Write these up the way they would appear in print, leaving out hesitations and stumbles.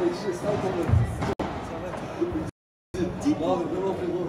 Allez, je serai quand même. Non, mais vraiment, frérot.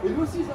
Et lui aussi, ça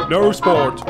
No sport.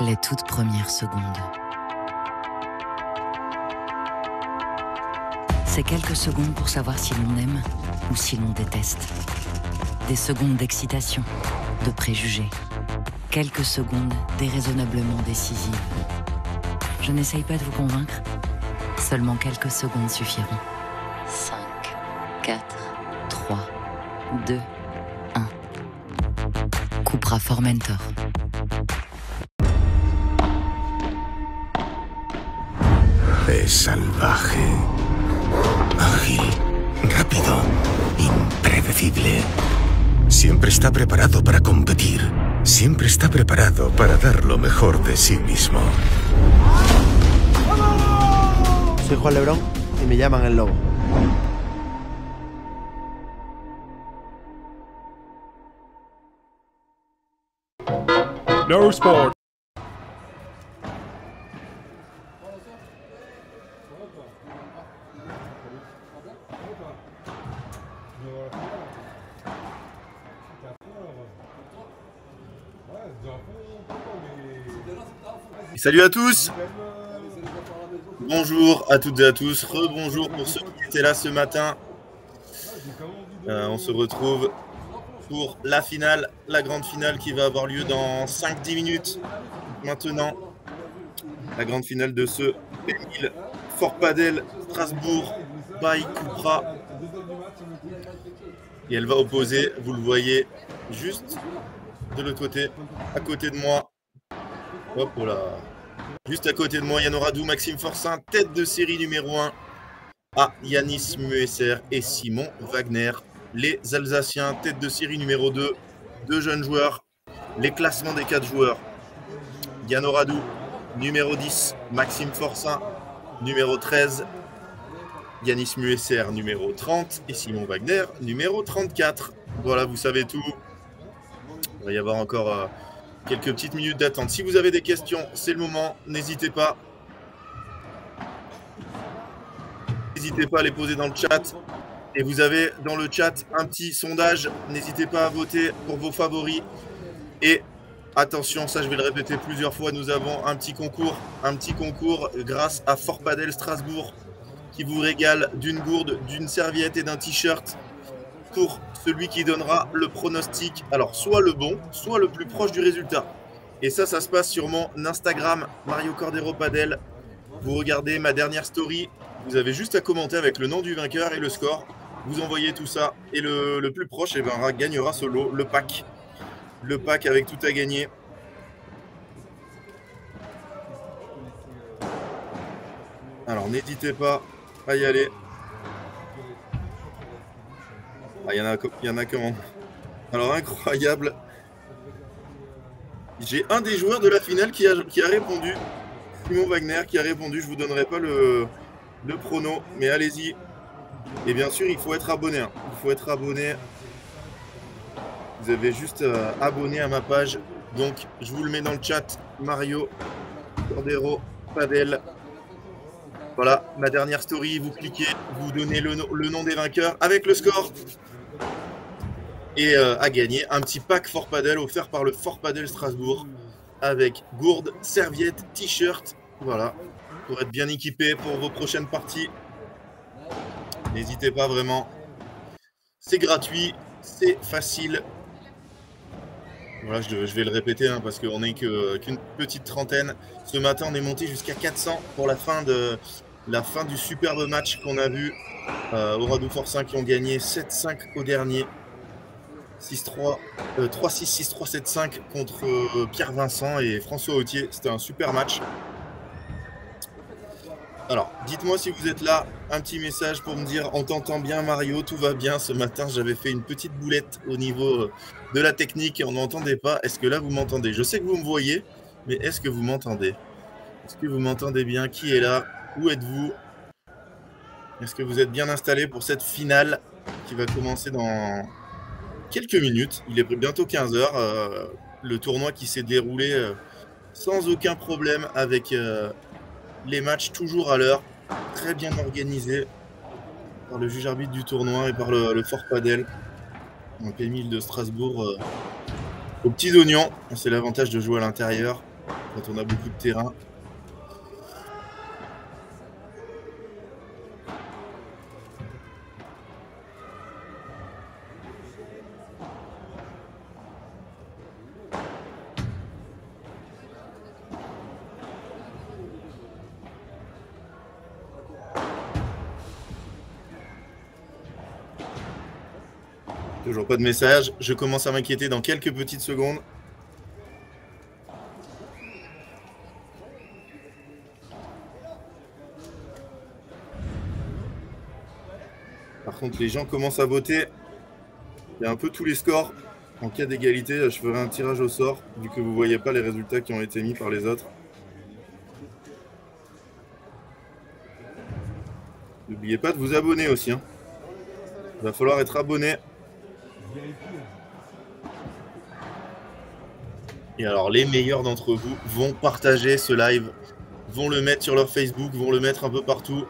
Les toutes premières secondes. C'est quelques secondes pour savoir si l'on aime ou si l'on déteste. Des secondes d'excitation, de préjugés. Quelques secondes déraisonnablement décisives. Je n'essaye pas de vous convaincre, seulement quelques secondes suffiront. 5, 4, 3, 2, 1. Cupra Formentor. Es salvaje, ágil, rápido, impredecible. Siempre está preparado para competir. Siempre está preparado para dar lo mejor de sí mismo. Soy Juan Lebrón y me llaman el Lobo. No sport. Salut à tous. Bonjour à toutes et à tous. Rebonjour pour ceux qui étaient là ce matin. On se retrouve pour la finale, la grande finale qui va avoir lieu dans 5-10 minutes maintenant. La grande finale de ce Pénil Fort Padel Strasbourg by Cupra. Et elle va opposer, vous le voyez, juste de l'autre côté, à côté de moi. Hop là. Juste à côté de moi, Yann Oradou, Maxime Forcin, tête de série numéro 1 à Yanis Muesser et Simon Wagner. Les Alsaciens, tête de série numéro 2, deux jeunes joueurs. Les classements des 4 joueurs. Yann Oradou, numéro 10, Maxime Forcin, numéro 13, Yanis Muesser, numéro 30 et Simon Wagner, numéro 34. Voilà, vous savez tout. Il va y avoir encore quelques petites minutes d'attente. Si vous avez des questions, c'est le moment. N'hésitez pas. N'hésitez pas à les poser dans le chat. Et vous avez dans le chat un petit sondage. N'hésitez pas à voter pour vos favoris. Et attention, ça je vais le répéter plusieurs fois, nous avons un petit concours grâce à Fort Padel Strasbourg qui vous régale d'une gourde, d'une serviette et d'un t-shirt pour celui qui donnera le pronostic, alors soit le bon, soit le plus proche du résultat. Et ça se passe sur mon Instagram, Mario Cordero Padel. Vous regardez ma dernière story. Vous avez juste à commenter avec le nom du vainqueur et le score. Vous envoyez tout ça. Et le plus proche gagnera ce lot, le pack. Le pack avec tout à gagner. Alors n'hésitez pas à y aller. Ah, il y en a comment? Alors incroyable. J'ai un des joueurs de la finale qui a répondu. Simon Wagner qui a répondu. Je vous donnerai pas le prono, mais allez-y. Et bien sûr, il faut être abonné. Hein. Il faut être abonné. Vous avez juste abonné à ma page. Donc, je vous le mets dans le chat. Mario, Cordero, Padel. Voilà, ma dernière story. Vous cliquez, vous donnez le nom des vainqueurs avec le score. Et à gagner un petit pack Fort Padel offert par le Fort Padel Strasbourg avec gourde, serviette, t-shirt. Voilà, pour être bien équipé pour vos prochaines parties. N'hésitez pas vraiment. C'est gratuit, c'est facile. Voilà, je vais le répéter hein, parce qu'on n'est qu'une petite trentaine. Ce matin, on est monté jusqu'à 400 pour la fin du superbe match qu'on a vu au Radou Forçain qui ont gagné 7-5 au dernier. 6-3, 3-6, 6-3, 7-5 contre Pierre Vincent et François Autier. C'était un super match. Alors, dites-moi si vous êtes là, un petit message pour me dire on t'entend bien Mario, tout va bien. Ce matin, j'avais fait une petite boulette au niveau de la technique et on n'entendait pas. Est-ce que là, vous m'entendez? Je sais que vous me voyez, mais est-ce que vous m'entendez? Est-ce que vous m'entendez bien? Qui est là? Où êtes-vous? Est-ce que vous êtes bien installés pour cette finale qui va commencer dans quelques minutes? Il est bientôt 15 h. Le tournoi qui s'est déroulé sans aucun problème avec les matchs toujours à l'heure, très bien organisés par le juge arbitre du tournoi et par le Fort Padel. Donc Émile de Strasbourg aux petits oignons. C'est l'avantage de jouer à l'intérieur quand on a beaucoup de terrain. Toujours pas de message. Je commence à m'inquiéter dans quelques petites secondes. Par contre, les gens commencent à voter. Il y a un peu tous les scores. En cas d'égalité, je ferai un tirage au sort, vu que vous ne voyez pas les résultats qui ont été mis par les autres. N'oubliez pas de vous abonner aussi. Hein. Il va falloir être abonné. Et alors, les meilleurs d'entre vous vont partager ce live, vont le mettre sur leur Facebook, vont le mettre un peu partout.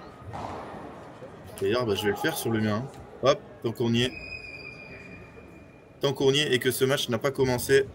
D'ailleurs, je vais le faire sur le mien. Hop, tant qu'on y est. Tant qu'on y est et que ce match n'a pas commencé.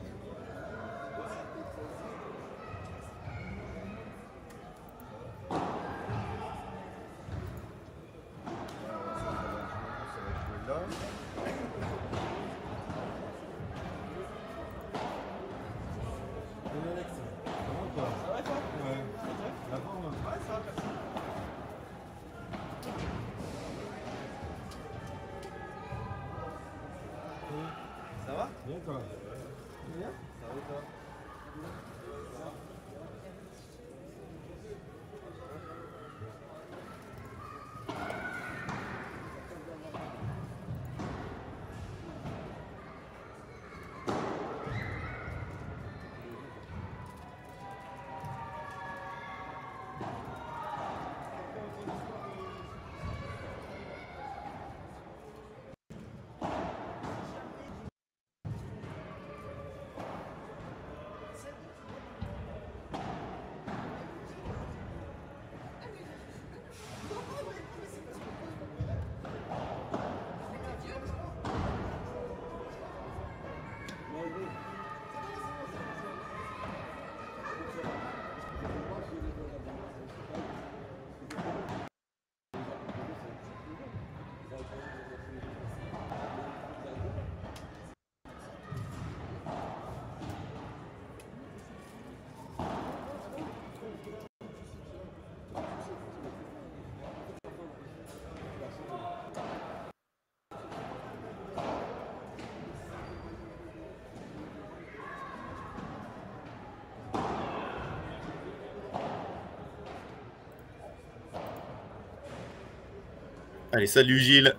Ça va? Bien toi. Bien? Ça va toi? Allez, salut Gilles.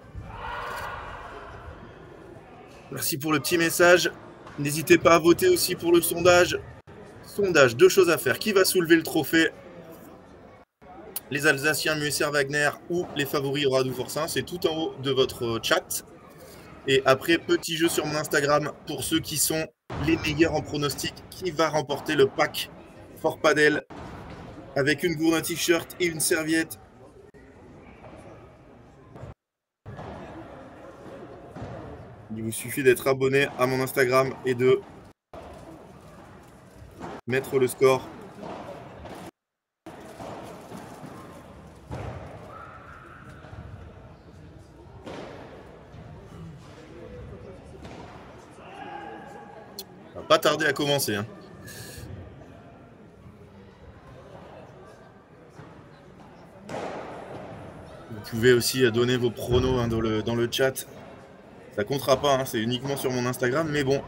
Merci pour le petit message. N'hésitez pas à voter aussi pour le sondage. Sondage, 2 choses à faire. Qui va soulever le trophée? Les Alsaciens, Musser, Wagner ou les favoris Oradou Forçat? C'est tout en haut de votre chat. Et après, petit jeu sur mon Instagram pour ceux qui sont les meilleurs en pronostic. Qui va remporter le pack Fort Padel avec une gourde, un t-shirt et une serviette? Il vous suffit d'être abonné à mon Instagram et de mettre le score. Ça va pas tarder à commencer, hein. Vous pouvez aussi donner vos pronos hein, dans le chat. Ça comptera pas, hein, c'est uniquement sur mon Instagram. Mais bon,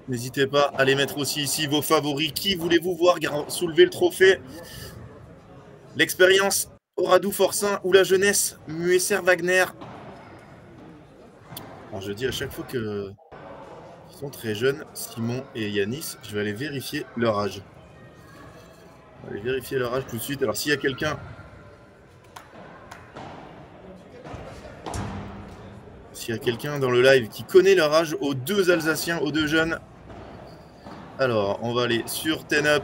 n'hésitez pas à les mettre aussi ici vos favoris. Qui voulez-vous voir soulever le trophée? L'expérience Oradou Forçat ou la jeunesse Musser Wagner? Alors je dis à chaque fois qu'ils sont très jeunes, Simon et Yanis. Je vais aller vérifier leur âge. On va aller vérifier leur âge tout de suite. Alors s'il y a quelqu'un... S'il y a quelqu'un dans le live qui connaît leur âge aux 2 Alsaciens, aux 2 jeunes. Alors, on va aller sur TenUp.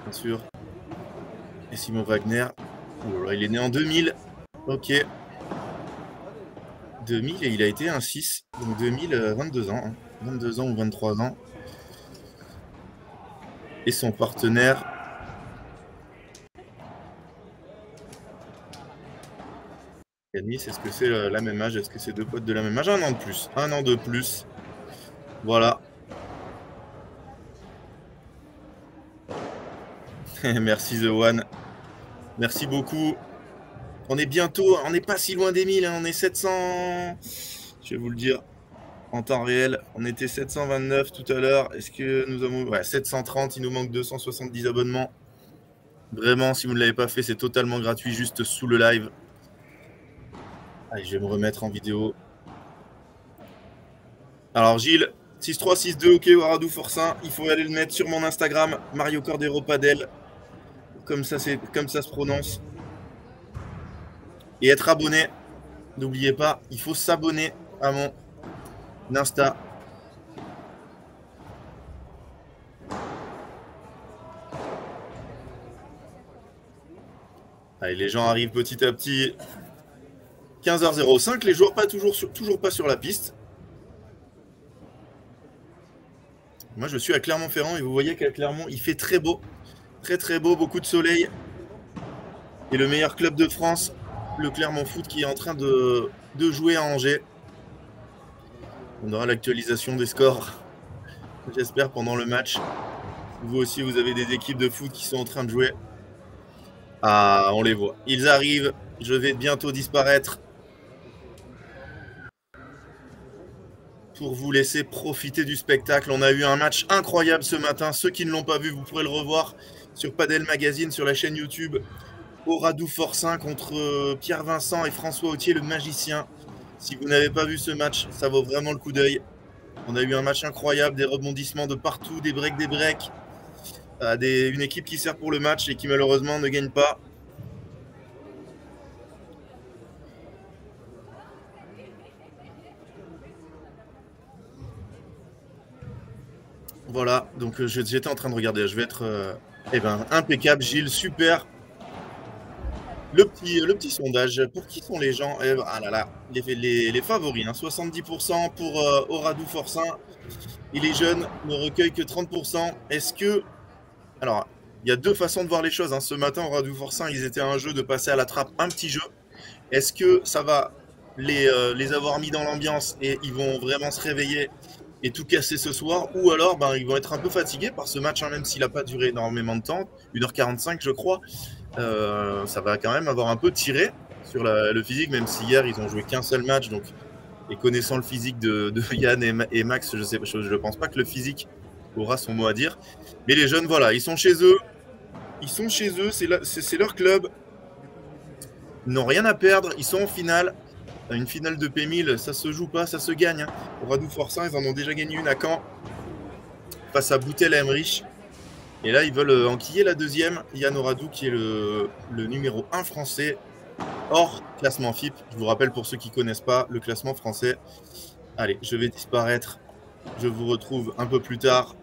Bien sûr. Et Simon Wagner. Oh là, il est né en 2000. Ok. 2000 et il a été un 6, donc 2000, 22 ans, hein. 22 ans ou 23 ans. Et son partenaire, Yanis, est-ce que c'est la même âge? Est-ce que c'est 2 potes de la même âge? 1 an de plus, 1 an de plus. Voilà. Merci The One. Merci beaucoup. On est bientôt, on n'est pas si loin des 1000, hein, on est 700, je vais vous le dire, en temps réel. On était 729 tout à l'heure. Est-ce que nous avons... Ouais, 730, il nous manque 270 abonnements. Vraiment, si vous ne l'avez pas fait, c'est totalement gratuit, juste sous le live. Allez, je vais me remettre en vidéo. Alors Gilles, 6362, ok, Oradou Forçat, il faut aller le mettre sur mon Instagram, Mario Cordero Padel. Comme ça se prononce. Et être abonné. N'oubliez pas, il faut s'abonner à mon Insta. Allez, les gens arrivent petit à petit. 15h05, les joueurs toujours pas sur la piste. Moi, je suis à Clermont-Ferrand et vous voyez qu'à Clermont, il fait très beau. Très très beau, beaucoup de soleil. Et le meilleur club de France, le Clermont Foot, qui est en train de jouer à Angers. On aura l'actualisation des scores, j'espère, pendant le match. Vous aussi, vous avez des équipes de foot qui sont en train de jouer. Ah, on les voit. Ils arrivent. Je vais bientôt disparaître pour vous laisser profiter du spectacle. On a eu un match incroyable ce matin. Ceux qui ne l'ont pas vu, vous pourrez le revoir sur Padel Magazine, sur la chaîne YouTube. Oradou Forçat contre Pierre Vincent et François Autier, le magicien. Si vous n'avez pas vu ce match, ça vaut vraiment le coup d'œil. On a eu un match incroyable, des rebondissements de partout, des breaks, une équipe qui sert pour le match et qui malheureusement ne gagne pas. Voilà, donc j'étais en train de regarder, je vais être impeccable. Gilles, super. Le petit sondage, pour qui sont les gens? Ah là là, les favoris, hein, 70% pour Oradou Forçat. Et les jeunes ne recueillent que 30%. Est-ce que... Alors, il y a 2 façons de voir les choses, hein. Ce matin, Oradou Forçat, ils étaient à un jeu de passer à la trappe, un petit jeu. Est-ce que ça va les avoir mis dans l'ambiance et ils vont vraiment se réveiller et tout casser ce soir? Ou alors, ils vont être un peu fatigués par ce match, hein, même s'il n'a pas duré énormément de temps, 1h45 je crois. Ça va quand même avoir un peu tiré sur le physique, même si hier ils ont joué qu'un seul match, donc Et connaissant le physique de Yann et Max, je pense pas que le physique aura son mot à dire. Mais les jeunes, voilà, ils sont chez eux. Ils sont chez eux, c'est leur club. Ils n'ont rien à perdre, ils sont en finale. Une finale de P1000, ça se joue pas, ça se gagne. Radou Forçat, ils en ont déjà gagné une à Caen. Face à Boutel et Emmerich. Et là, ils veulent enquiller la deuxième. Yann Oradou, qui est le numéro 1 français, hors classement FIP. Je vous rappelle, pour ceux qui ne connaissent pas, le classement français. Allez, je vais disparaître. Je vous retrouve un peu plus tard.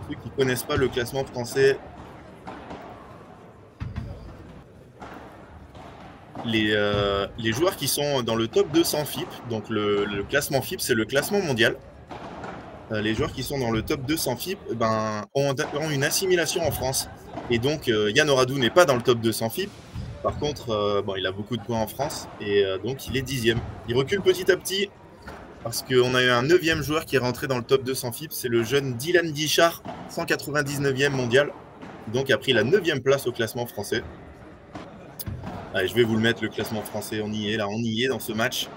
Ceux qui ne connaissent pas le classement français. Les joueurs qui sont dans le top 200 FIP, donc le classement FIP, c'est le classement mondial. Les joueurs qui sont dans le top 200 FIP ont une assimilation en France. Et donc, Yann Oradou n'est pas dans le top 200 FIP. Par contre, il a beaucoup de points en France et donc il est 10e. Il recule petit à petit parce qu'on a eu un 9e joueur qui est rentré dans le top 200 FIP. C'est le jeune Dylan Guichard, 199e mondial. Donc, a pris la 9e place au classement français. Allez, je vais vous le mettre, le classement français. On y est, là, on y est dans ce match.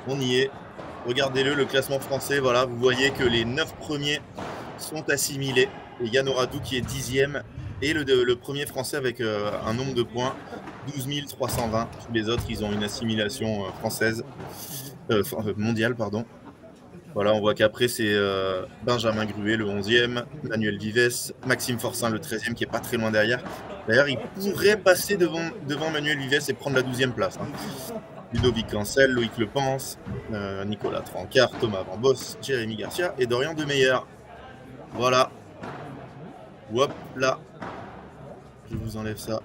On y est. Regardez-le, le classement français. Voilà, vous voyez que les 9 premiers sont assimilés. Et Yann Oradou qui est 10e. Et le premier français avec un nombre de points, 12 320. Tous les autres, ils ont une assimilation française. Mondiale, pardon. Voilà, on voit qu'après, c'est Benjamin Gruet, le 11e. Manuel Vives. Maxime Forçat, le 13e, qui n'est pas très loin derrière. D'ailleurs, il pourrait passer devant Manuel Vives et prendre la 12e place. Ludovic Cancel, Loïc Lepens, Nicolas Trancard, Thomas Van Boss, Jérémy Garcia et Dorian Demeyer. Voilà. Hop là. Je vous enlève ça.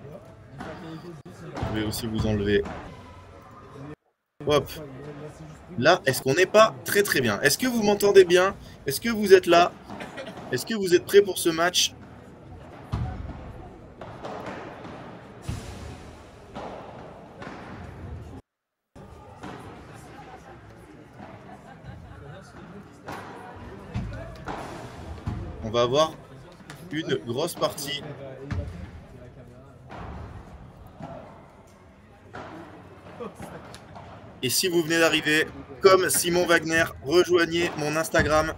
Je vais aussi vous enlever. Hop. Là, est-ce qu'on n'est pas très très bien? Est-ce que vous m'entendez bien? Est-ce que vous êtes là? Est-ce que vous êtes prêts pour ce match? On va avoir une grosse partie. Et si vous venez d'arriver, comme Simon Wagner, rejoignez mon Instagram.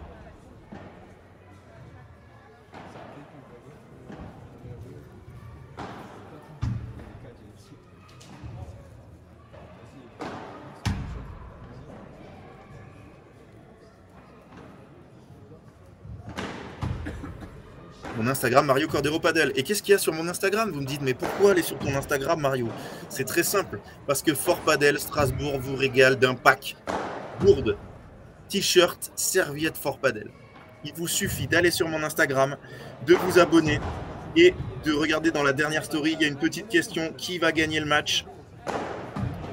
Mon Instagram, Mario Cordero Padel. Et qu'est-ce qu'il y a sur mon Instagram? Vous me dites, mais pourquoi aller sur ton Instagram, Mario? C'est très simple, parce que Fort Padel Strasbourg vous régale d'un pack gourde, t-shirt, serviette Fort Padel. Il vous suffit d'aller sur mon Instagram, de vous abonner et de regarder dans la dernière story, il y a une petite question, qui va gagner le match?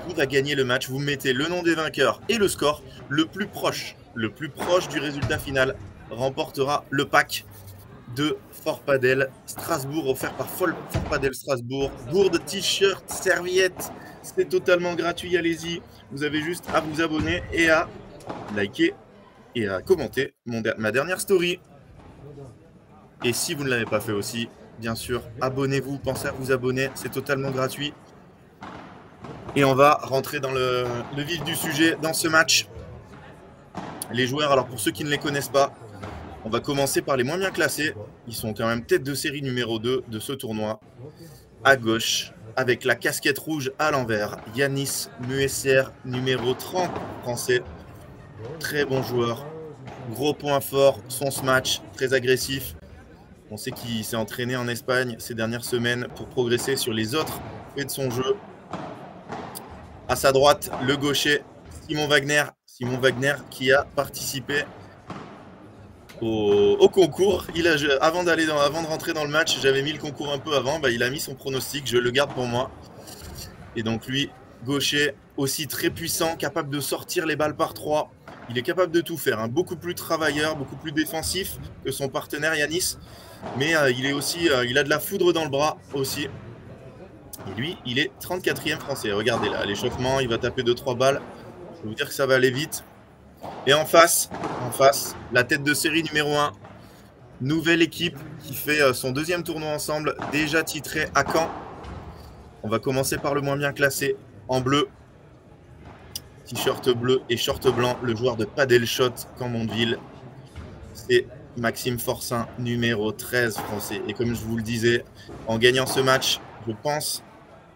Qui va gagner le match? Vous mettez le nom des vainqueurs et le score, le plus proche du résultat final remportera le pack de Fort Padel Strasbourg, offert par Fort Padel Strasbourg. Gourde, t-shirt, serviette, c'est totalement gratuit, allez-y. Vous avez juste à vous abonner et à liker et à commenter ma dernière story. Et si vous ne l'avez pas fait aussi, bien sûr, abonnez-vous, pensez à vous abonner, c'est totalement gratuit. Et on va rentrer dans le vif du sujet dans ce match. Les joueurs, alors pour ceux qui ne les connaissent pas, on va commencer par les moins bien classés. Ils sont quand même tête de série numéro 2 de ce tournoi. À gauche, avec la casquette rouge à l'envers, Yanis Muesser, numéro 30 français. Très bon joueur. Gros point fort, son smash, très agressif. On sait qu'il s'est entraîné en Espagne ces dernières semaines pour progresser sur les autres faits de son jeu. À sa droite, le gaucher, Simon Wagner. Simon Wagner qui a participé au concours. Avant de rentrer dans le match, j'avais mis le concours un peu avant. Il a mis son pronostic, je le garde pour moi. Et donc lui, gaucher, aussi très puissant, capable de sortir les balles par 3. Il est capable de tout faire, hein. Beaucoup plus travailleur, beaucoup plus défensif que son partenaire Yanis. Mais il a de la foudre dans le bras aussi. Et lui, il est 34e français. Regardez là, à l'échauffement, il va taper 2-3 balles. Je peux vous dire que ça va aller vite. Et en face, la tête de série numéro 1. Nouvelle équipe qui fait son deuxième tournoi ensemble, déjà titré à Caen. On va commencer par le moins bien classé, en bleu. t-shirt bleu et short blanc, le joueur de Padel Shot Cambondeville. C'est Maxime Forçin, numéro 13 français. Et comme je vous le disais, en gagnant ce match, je pense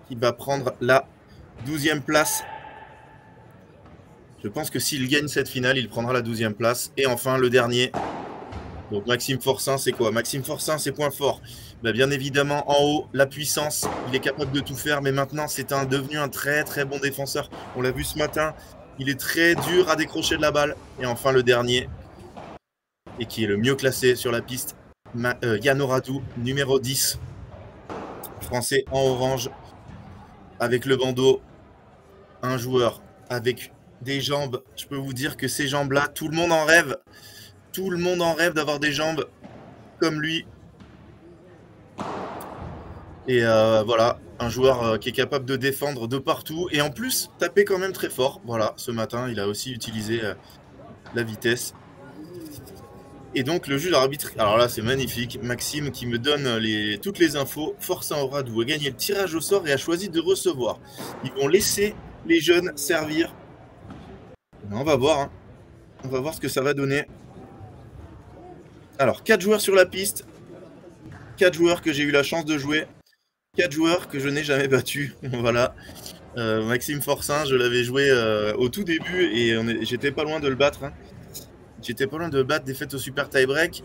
qu'il va prendre la 12e place. Je pense que s'il gagne cette finale, il prendra la 12e place. Et enfin, le dernier. Donc Maxime Forçin, c'est quoi? Maxime Forçin, ses points forts. Bah, bien évidemment, en haut, la puissance. Il est capable de tout faire, mais maintenant, c'est devenu un très très bon défenseur. On l'a vu ce matin. Il est très dur à décrocher de la balle. Et enfin, le dernier, et qui est le mieux classé sur la piste, Yann Oradou, numéro 10. Français en orange, avec le bandeau. Un joueur avec des jambes. Je peux vous dire que ces jambes-là, tout le monde en rêve. Tout le monde en rêve d'avoir des jambes comme lui. Et voilà, un joueur qui est capable de défendre de partout. Et en plus, taper quand même très fort. Voilà, ce matin, il a aussi utilisé la vitesse. Et donc, le juge d'arbitre, alors là, c'est magnifique. Maxime qui me donne toutes les infos. Forçin Oradou a gagné le tirage au sort et a choisi de recevoir. Ils vont laisser les jeunes servir. On va voir. Hein. On va voir ce que ça va donner. Alors, 4 joueurs sur la piste, 4 joueurs que j'ai eu la chance de jouer, 4 joueurs que je n'ai jamais battus. Voilà. Maxime Forçin, je l'avais joué au tout début et j'étais pas loin de le battre. Hein. J'étais pas loin de battre, défaite au super tie-break.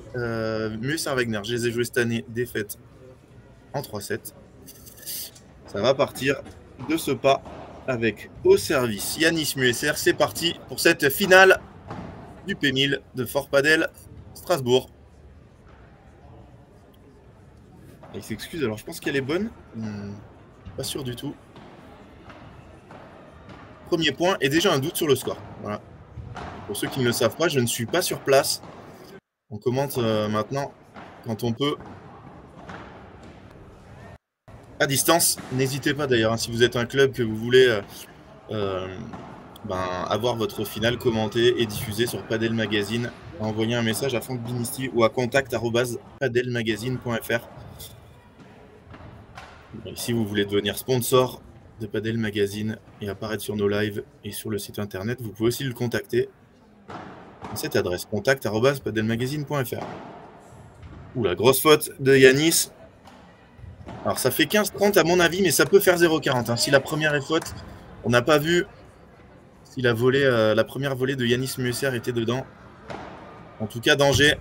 Musser Wagner, je les ai joués cette année, défaite en 3-7. Ça va partir de ce pas avec au service Yanis Musser. C'est parti pour cette finale du P1000 de Fort Padel Strasbourg. Il s'excuse, alors je pense qu'elle est bonne. Pas sûr du tout. Premier point et déjà un doute sur le score. Voilà. Pour ceux qui ne le savent pas, je ne suis pas sur place. On commente maintenant quand on peut. À distance. N'hésitez pas d'ailleurs, hein, si vous êtes un club que vous voulez avoir votre finale commentée et diffusée sur Padel Magazine, à envoyer un message à Franck Binisti ou à contact@padelmagazine.fr. Si vous voulez devenir sponsor de Padel Magazine et apparaître sur nos lives et sur le site internet, vous pouvez aussi le contacter à cette adresse, contact@padelmagazine.fr. Ouh, la grosse faute de Yanis. Alors ça fait 15-30 à mon avis, mais ça peut faire 0-40. Hein. Si la première est faute, on n'a pas vu si la première volée de Yanis Musser était dedans. En tout cas, danger.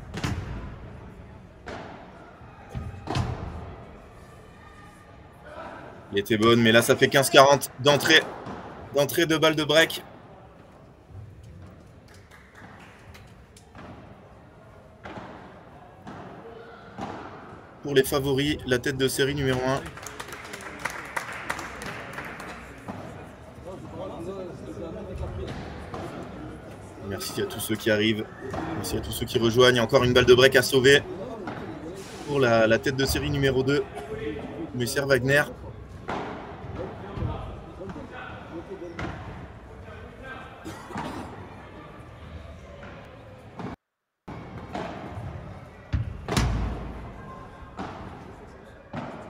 Elle était bonne, mais là ça fait 15-40 d'entrée de balle de break. Pour les favoris, la tête de série numéro 1. Merci à tous ceux qui arrivent. Merci à tous ceux qui rejoignent. Encore une balle de break à sauver pour la tête de série numéro 2. Musser Wagner.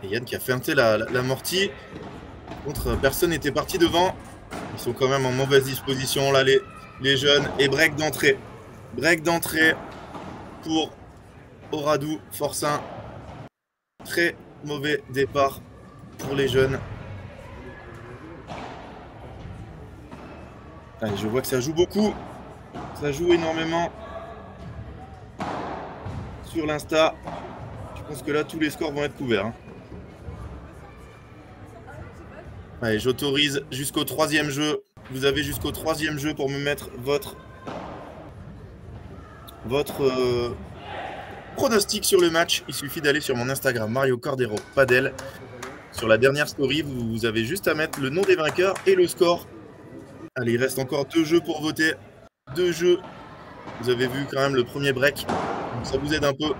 Et Yann qui a feinté l'amorti. Contre, personne n'était parti devant. Ils sont quand même en mauvaise disposition là, les jeunes. Et break d'entrée. Break d'entrée pour Oradou, Forçin. Très mauvais départ pour les jeunes. Allez, je vois que ça joue beaucoup. Ça joue énormément sur l'Insta. Je pense que là, tous les scores vont être couverts. Hein. Allez, j'autorise jusqu'au 3e jeu. Vous avez jusqu'au 3e jeu pour me mettre votre pronostic sur le match. Il suffit d'aller sur mon Instagram, Mario Cordero Padel. Sur la dernière story, vous avez juste à mettre le nom des vainqueurs et le score. Allez, il reste encore 2 jeux pour voter. 2 jeux. Vous avez vu quand même le premier break. Donc ça vous aide un peu.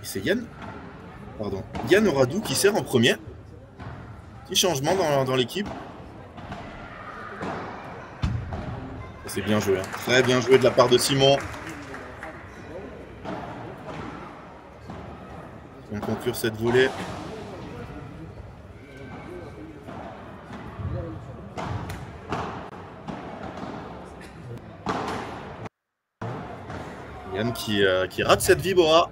C'est Yann Oradou qui sert en premier. Petit changement dans l'équipe. C'est bien joué. Hein. Très bien joué de la part de Simon. vont conclure cette volée. Yann qui rate cette vibora.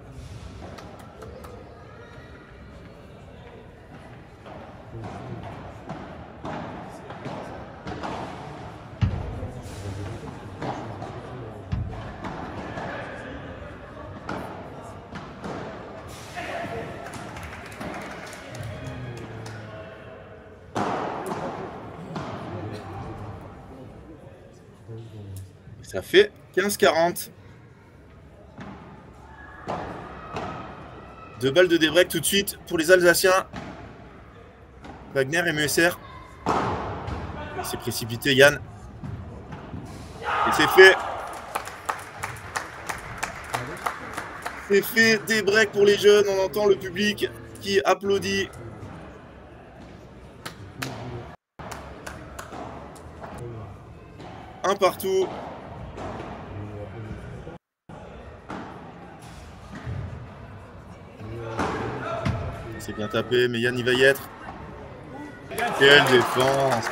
Ça fait 15-40. 2 balles de débreak tout de suite pour les Alsaciens. Wagner et Muesser. Il s'est précipité Yann. Et c'est fait. C'est fait, des breaks pour les jeunes. On entend le public qui applaudit. Un partout. C'est bien tapé, mais Yann il va y être. Quelle défense!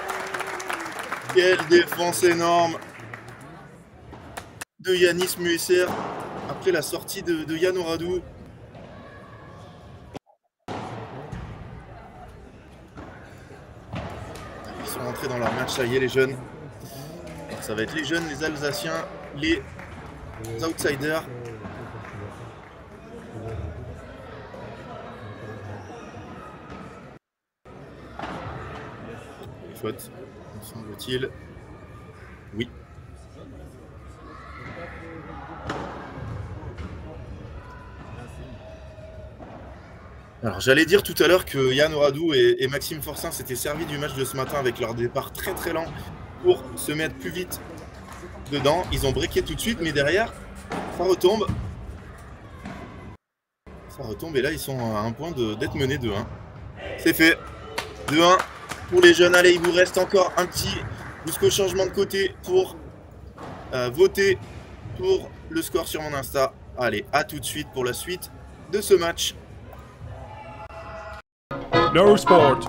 Quelle défense énorme de Yanis Muesser après la sortie de Yann Oradou. Ils sont rentrés dans leur match, ça y est les jeunes. Alors, ça va être les jeunes, les Alsaciens, les outsiders. Faute, me semble-t-il. Oui. Alors j'allais dire tout à l'heure que Yann Oradou et Maxime Forçin s'étaient servis du match de ce matin avec leur départ très très lent pour se mettre plus vite dedans. Ils ont breaké tout de suite, mais derrière, ça retombe. Ça retombe et là ils sont à un point d'être menés 2-1. C'est fait. 2-1. Pour les jeunes, allez, il vous reste encore un petit jusqu'au changement de côté pour voter pour le score sur mon Insta. Allez, à tout de suite pour la suite de ce match. No sport.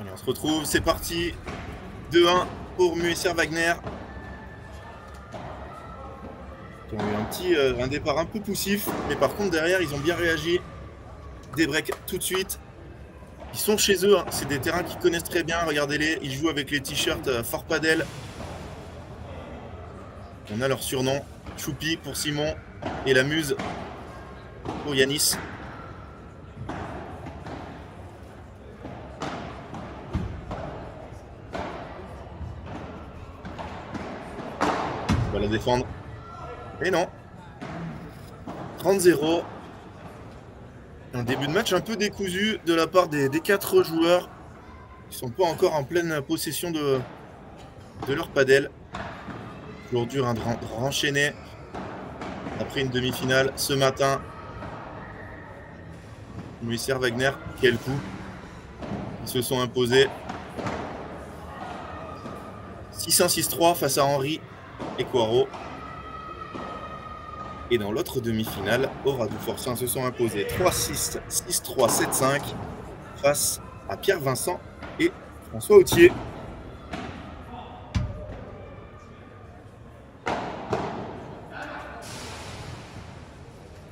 Allez, on se retrouve, c'est parti. 2-1 pour Muesser Wagner. Qui ont eu un départ un peu poussif, mais par contre derrière ils ont bien réagi. Des breaks tout de suite. Ils sont chez eux, hein. C'est des terrains qu'ils connaissent très bien, regardez-les, ils jouent avec les t-shirts Fort Padel. On a leur surnom, Choupi pour Simon et la Muse pour Yanis. On va la défendre. Et non. 30-0. Un début de match un peu décousu de la part des 4 joueurs. Ils sont pas encore en pleine possession de leur padel. Toujours dur de renchaîner après une demi-finale ce matin. Muesser Wagner, quel coup. Ils se sont imposés. 6-1-6-3 face à Henry et Coirot. Et dans l'autre demi-finale, Oradou Forçin se sont imposés 3-6, 6-3, 7-5 face à Pierre Vincent et François Autier.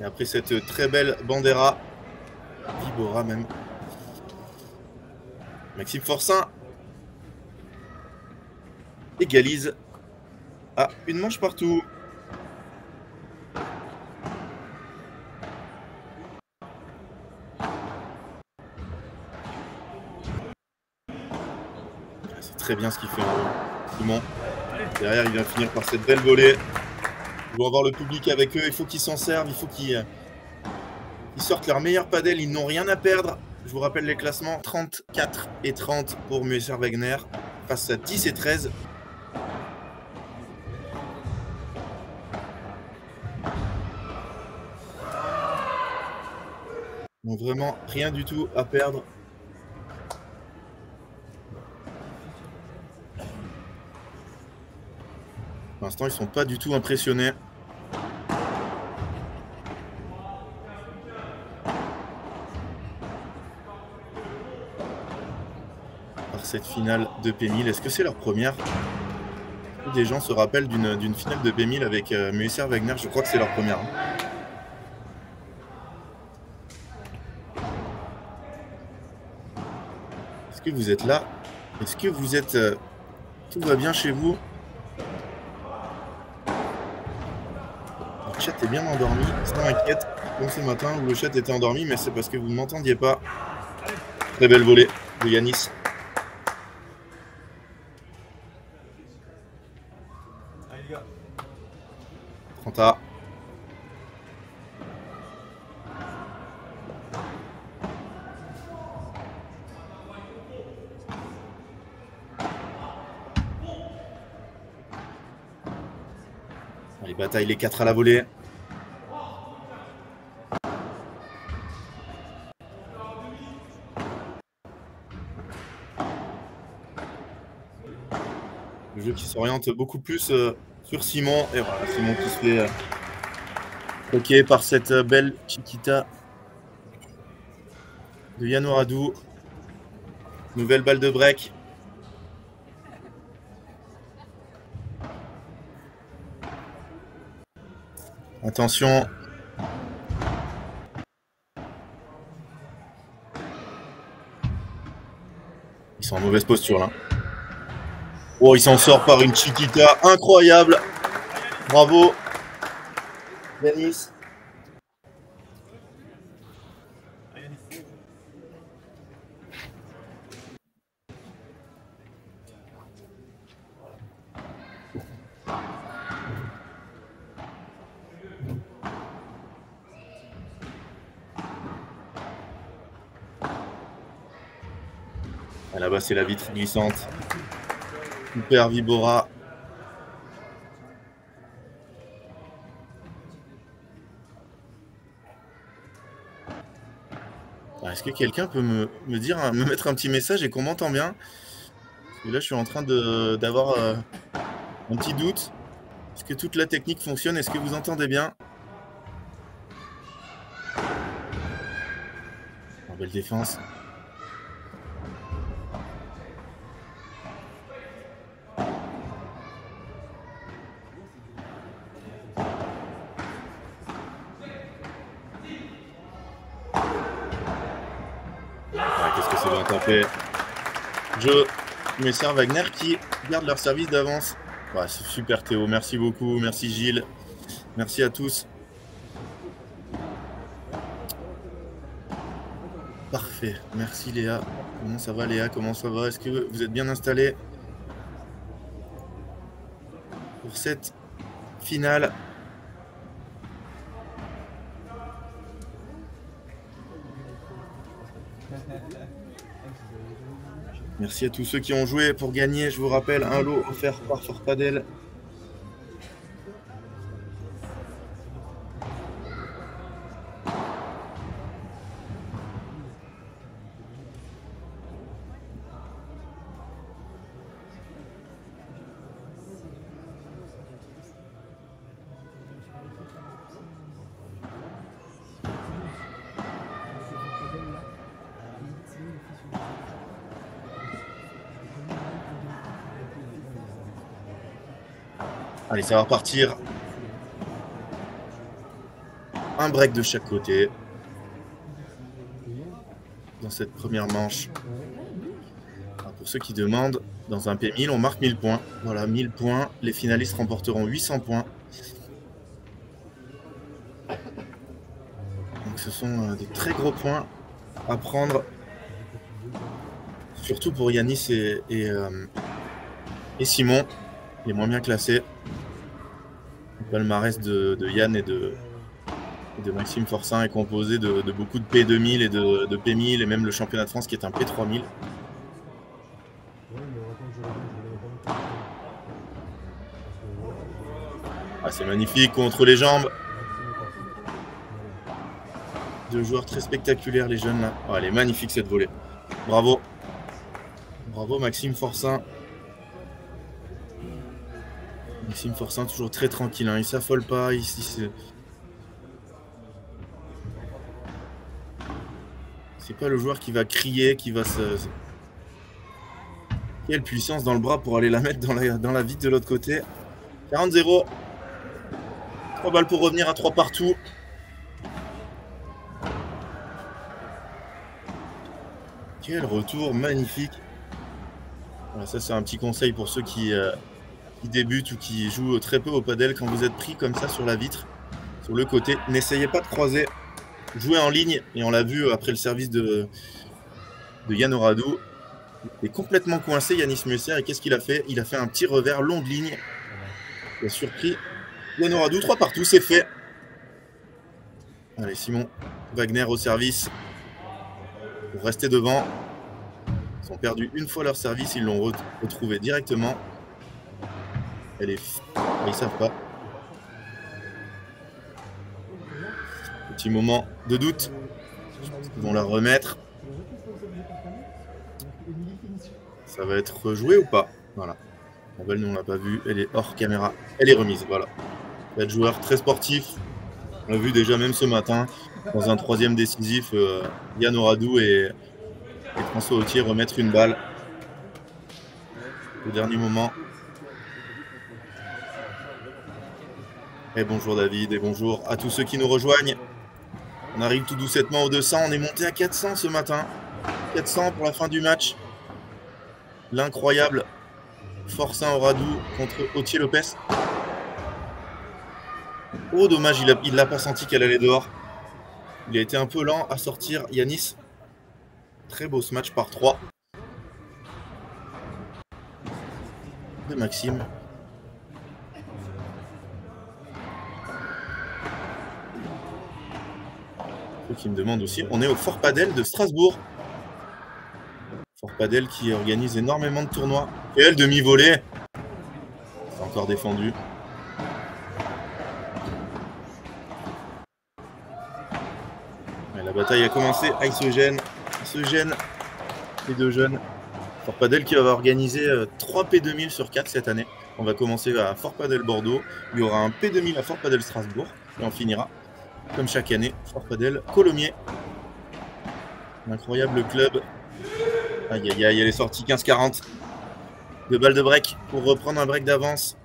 Et après cette très belle bandera, Vibora même. Maxime Forçin égalise à une manche partout. C'est très bien ce qu'il fait, Simon. Derrière, il vient finir par cette belle volée. Ils vont avoir le public avec eux. Il faut qu'ils s'en servent. Il faut qu'ils sortent leur meilleur padel. Ils n'ont rien à perdre. Je vous rappelle les classements. 34 et 30 pour Musser Wagner face à 10 et 13. Donc vraiment rien du tout à perdre. Pour l'instant, ils sont pas du tout impressionnés. Par cette finale de P1000. Est-ce que c'est leur première? Des gens se rappellent d'une finale de P1000 avec Musser Wagner. Je crois que c'est leur première. Est-ce que vous êtes là? Est-ce que vous êtes... tout va bien chez vous? Le chat est bien endormi, ça m'inquiète. Comme ce matin où le chat était endormi, mais c'est parce que vous ne m'entendiez pas. Très belle volée de Yanis. Trenta. Allez, bataille les 4 à la volée. Le jeu qui s'oriente beaucoup plus sur Simon. Et voilà, Simon qui se fait bloquer par cette belle Chiquita de Yann Oradou. Nouvelle balle de break. Attention. Ils sont en mauvaise posture là. Oh, il s'en sort par une Chiquita incroyable. Bravo, Yanis. Ah, là-bas, c'est la vitre glissante. Super Vibora. Est-ce que quelqu'un peut me dire, me mettre un petit message et qu'on m'entend bien? Parce que là, je suis en train d'avoir un petit doute. Est-ce que toute la technique fonctionne? Est-ce que vous entendez bien? Oh, belle défense. Qu'est-ce que c'est bien tapé. Joe, Musser Wagner qui gardent leur service d'avance. Ouais, c'est super Théo, merci beaucoup, merci Gilles, merci à tous. Parfait, merci Léa. Comment ça va Léa? Comment ça va? Est-ce que vous êtes bien installés pour cette finale? Merci à tous ceux qui ont joué pour gagner. Je vous rappelle, un lot offert par Fort Padel. Allez, ça va repartir. Un break de chaque côté. dans cette première manche. Alors, pour ceux qui demandent, dans un P1000, on marque 1000 points. Voilà, 1000 points. Les finalistes remporteront 800 points. Donc ce sont des très gros points à prendre. Surtout pour Yanis et Simon, les moins bien classés. Le palmarès de Yann et de Maxime Forçin est composé de beaucoup de P2000 et de P1000 et même le championnat de France qui est un P3000. Ah, c'est magnifique, contre les jambes. Deux joueurs très spectaculaires, les jeunes là. Oh, elle est magnifique cette volée. Bravo. Bravo Maxime Forçin. Maxime Forçin toujours très tranquille, hein. Il s'affole pas. C'est pas le joueur qui va crier, qui va se... Quelle puissance dans le bras pour aller la mettre dans la vitre de l'autre côté. 40-0. 3 balles pour revenir à 3 partout. Quel retour magnifique. Voilà, ça c'est un petit conseil pour ceux qui débutent ou qui jouent très peu au padel. Quand vous êtes pris comme ça sur la vitre, sur le côté, n'essayez pas de croiser. Jouez en ligne, et on l'a vu après le service de Yann Oradou. Il est complètement coincé, Yanis Musser, et qu'est-ce qu'il a fait? Il a fait un petit revers long de ligne. Il a surpris Yann Oradou, 3 partout, c'est fait. Allez, Simon Wagner au service. Pour rester devant. Ils ont perdu une fois leur service, ils l'ont retrouvé directement. Ils ne savent pas. Petit moment de doute. Ils vont la remettre. Ça va être joué ou pas? Voilà. La balle, nous, on l'a pas vue. Elle est hors caméra. Elle est remise. Voilà. 4 joueurs très sportifs. On l'a vu déjà même ce matin. Dans un 3e décisif, Yann Oradou et François Autier remettre une balle. Au dernier moment. Et bonjour David, et bonjour à tous ceux qui nous rejoignent. On arrive tout doucement au 200. On est monté à 400 ce matin. 400 pour la fin du match. L'incroyable Forçin Oradou contre Autier Lopez. Oh dommage, il l'a pas senti qu'elle allait dehors. Il a été un peu lent à sortir Yanis. Très beau ce match par 3. De Maxime. Ceux qui me demandent aussi, on est au Fort Padel de Strasbourg. Fort Padel qui organise énormément de tournois. Et elle, demi-volée. C'est encore défendu. Et la bataille a commencé. Ah, il se gêne. Les deux jeunes. Fort Padel qui va organiser 3 P2000 sur 4 cette année. On va commencer à Fort Padel Bordeaux. Il y aura un P2000 à Fort Padel Strasbourg. Et on finira, comme chaque année, Fort Padel Colomiers. Un incroyable club. Aïe aïe aïe, elle est sortie 15-40. 2 balles de break pour reprendre un break d'avance.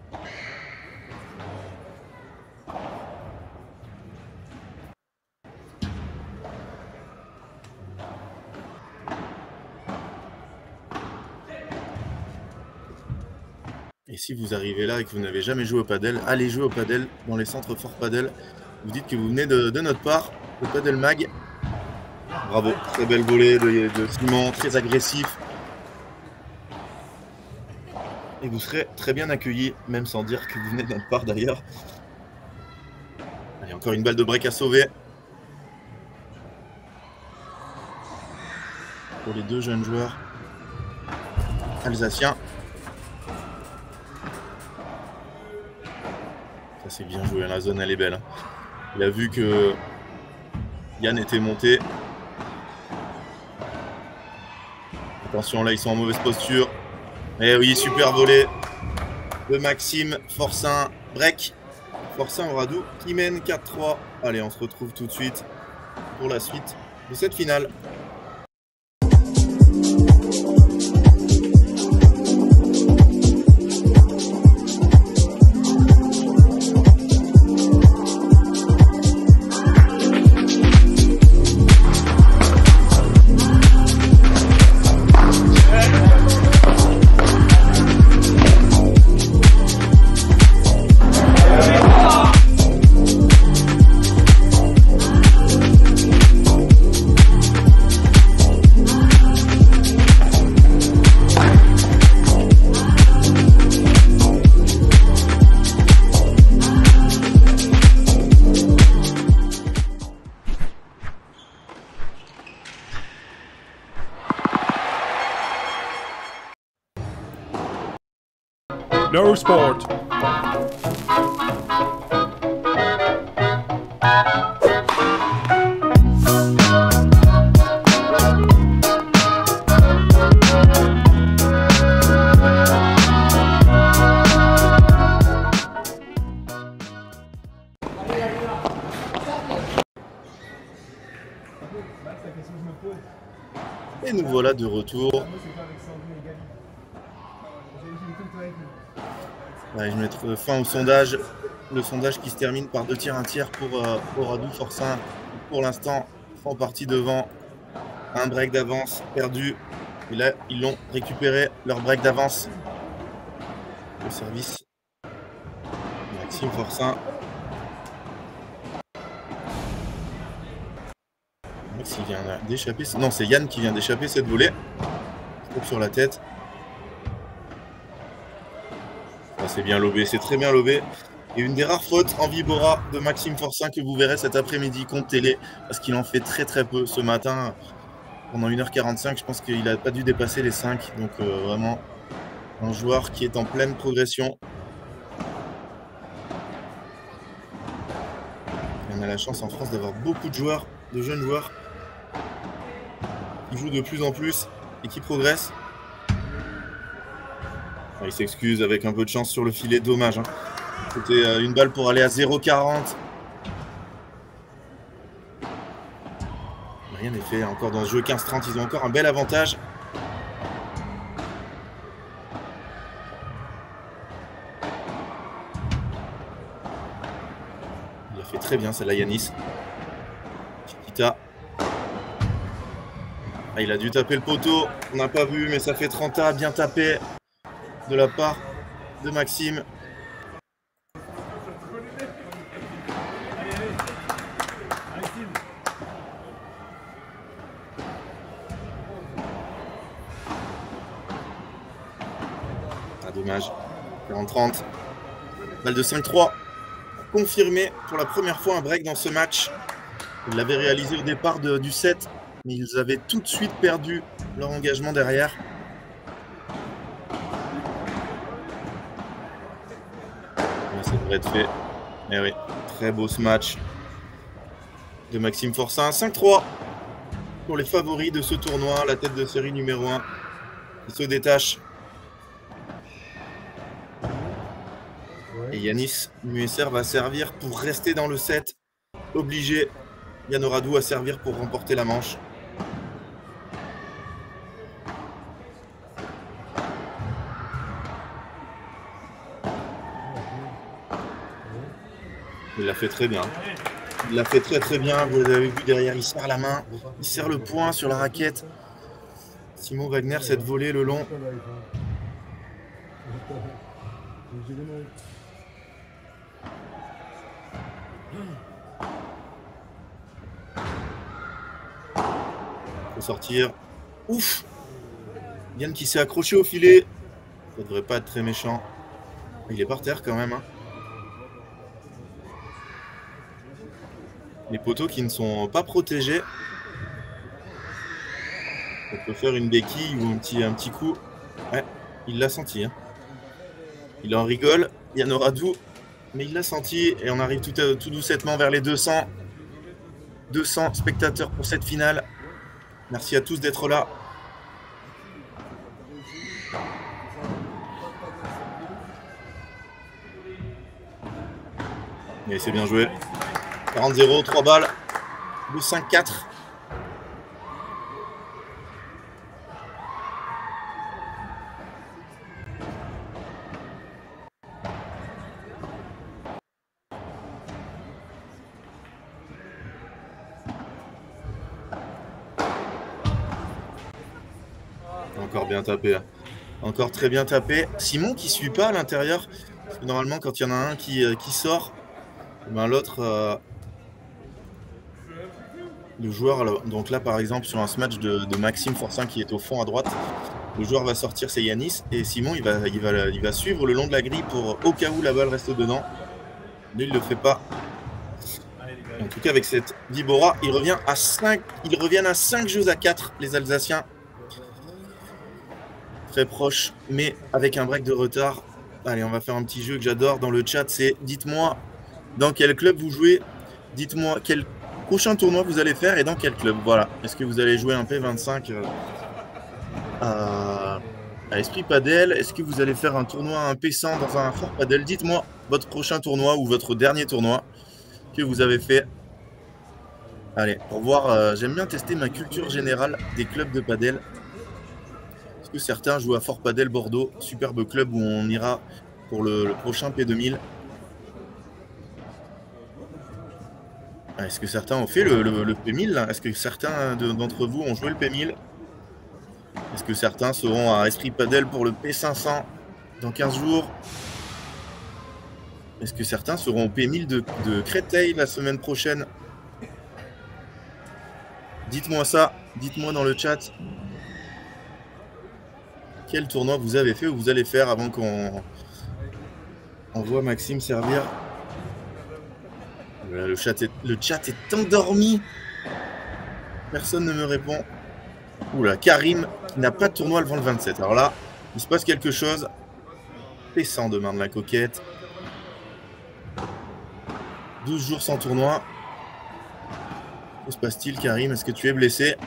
Et si vous arrivez là et que vous n'avez jamais joué au padel, allez jouer au padel dans les centres Fort Padel. Vous dites que vous venez de notre part, au Padel Mag. Bravo, très belle volée de Simon, très agressif. Et vous serez très bien accueillis, même sans dire que vous venez de notre part d'ailleurs. Allez, encore une balle de break à sauver. Pour les deux jeunes joueurs alsaciens. Ça c'est bien joué, la zone elle est belle. Il a vu que Yann était monté. Attention, là ils sont en mauvaise posture. Et oui, super volée de Maxime Forçin. Break. Forçin Oradou qui mène 4-3. Allez, on se retrouve tout de suite pour la suite de cette finale. No sport. Et nous voilà de retour. Ouais, je vais mettre fin au sondage. Le sondage qui se termine par 2 tirs, 1 tiers pour Oradou Forçain. Pour l'instant, en partie devant. Un break d'avance perdu. Et là, ils l'ont récupéré, leur break d'avance. Le service. Maxime Forçain. S'il vient d'échapper. Non, c'est Yann qui vient d'échapper cette volée. Sur la tête. Ah, c'est bien lobé, c'est très bien lobé. Et une des rares fautes en Vibora de Maxime Forçain que vous verrez cet après-midi contre télé. Parce qu'il en fait très très peu ce matin. Pendant 1h45, je pense qu'il n'a pas dû dépasser les 5. Donc vraiment un joueur qui est en pleine progression. Et on a la chance en France d'avoir beaucoup de joueurs, de jeunes joueurs qui jouent de plus en plus et qui progressent. Ah, il s'excuse avec un peu de chance sur le filet, dommage. Hein. C'était une balle pour aller à 0,40. Rien n'est fait encore dans ce jeu 15-30, ils ont encore un bel avantage. Il a fait très bien celle-là, Yanis. Chiquita. Ah, il a dû taper le poteau, on n'a pas vu, mais ça fait 30 à bien tapé de la part de Maxime. Ah, dommage. 40-30. Balle de 5-3. Confirmé pour la première fois un break dans ce match. Ils l'avaient réalisé au départ du set. Mais ils avaient tout de suite perdu leur engagement derrière. Ça devrait être fait. Mais oui, très beau ce match de Maxime Forçain. 5-3 pour les favoris de ce tournoi. La tête de série numéro 1 qui se détache. Et Yanis Muesser va servir pour rester dans le set. Obligé Yann Oradou à servir pour remporter la manche. Il l'a fait très bien. Il l'a fait très très bien. Vous l'avez vu derrière, il serre la main. Il serre le poing sur la raquette. Simon Wagner, cette volée le long. Faut sortir. Ouf! Yann qui s'est accroché au filet. Ça devrait pas être très méchant. Il est par terre quand même. Hein. Les poteaux qui ne sont pas protégés. On peut faire une béquille ou un petit coup. Ouais, il l'a senti. Hein. Il en rigole. Yann Oradou. Mais il l'a senti. Et on arrive tout doucettement vers les 200. 200 spectateurs pour cette finale. Merci à tous d'être là. Et c'est bien joué. 40-0, 3 balles. Le 5-4. Encore bien tapé. Encore très bien tapé. Simon qui ne suit pas à l'intérieur. Normalement, quand il y en a un qui sort, ben l'autre, le joueur, donc là par exemple sur un match de Maxime Forçain qui est au fond à droite, le joueur va sortir, c'est Yanis, et Simon il va suivre le long de la grille pour au cas où la balle reste dedans. Lui il ne le fait pas. En tout cas avec cette Vibora, ils reviennent à 5 jeux à 4 les Alsaciens. Très proches, mais avec un break de retard. Allez, on va faire un petit jeu que j'adore dans le chat. C'est dites-moi dans quel club vous jouez. Dites-moi quel prochain tournoi vous allez faire et dans quel club. Voilà. Est-ce que vous allez jouer un P25 à Esprit Padel? Est-ce que vous allez faire un tournoi, un P100 dans un Fort Padel? Dites-moi votre prochain tournoi ou votre dernier tournoi que vous avez fait. Allez, pour voir, j'aime bien tester ma culture générale des clubs de padel. Est-ce que certains jouent à Fort Padel Bordeaux, superbe club où on ira pour le prochain P2000. Est-ce que certains ont fait le P1000? Est-ce que certains d'entre vous ont joué le P1000? Est-ce que certains seront à Esprit Padel pour le P500 dans 15 jours? Est-ce que certains seront au P1000 de Créteil la semaine prochaine? Dites-moi ça, dites-moi dans le chat quel tournoi vous avez fait ou vous allez faire avant qu'on voit Maxime servir. Voilà, le chat est endormi. Personne ne me répond. Oula, Karim qui n'a pas de tournoi avant le 27. Alors là, il se passe quelque chose. P100 demain de la coquette. 12 jours sans tournoi. Que se passe-t-il, Karim? Est-ce que tu es blessé?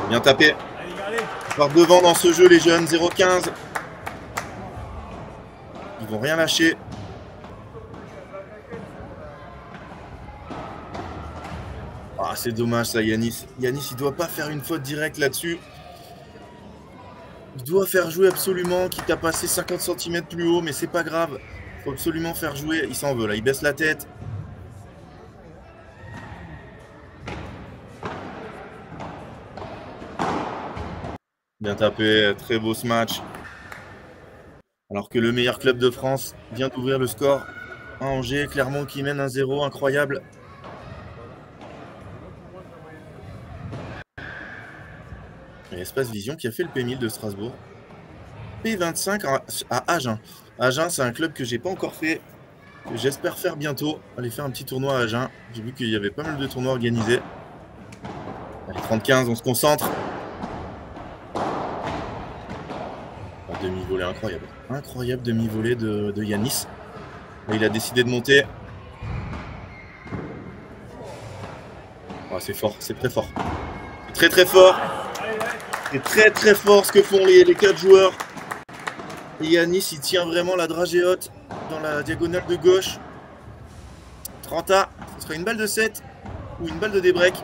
Bien tapé. Par devant dans ce jeu, les jeunes. 0-15. Ils vont rien lâcher. Ah, c'est dommage ça, Yanis. Yanis, il doit pas faire une faute directe là-dessus. Il doit faire jouer absolument, quitte à passer 50 cm plus haut, mais c'est pas grave. Faut absolument faire jouer. Il s'en veut là, il baisse la tête. Bien tapé, très beau ce match. Alors que le meilleur club de France vient d'ouvrir le score à Angers. Clermont qui mène 1-0, incroyable. Et Espace Vision qui a fait le P1000 de Strasbourg. P25 à Agen. Agen, c'est un club que j'ai pas encore fait, que j'espère faire bientôt. Aller faire un petit tournoi à Agen. J'ai vu qu'il y avait pas mal de tournois organisés. Allez, 30-15, on se concentre. Demi-volée incroyable. Incroyable demi-volée de Yanis. Là, il a décidé de monter. Oh, c'est fort, c'est très fort. Très très fort. C'est très très fort ce que font les 4 joueurs. Et Yanis, il tient vraiment la dragée haute dans la diagonale de gauche. 30A, ce sera une balle de 7 ou une balle de débreak.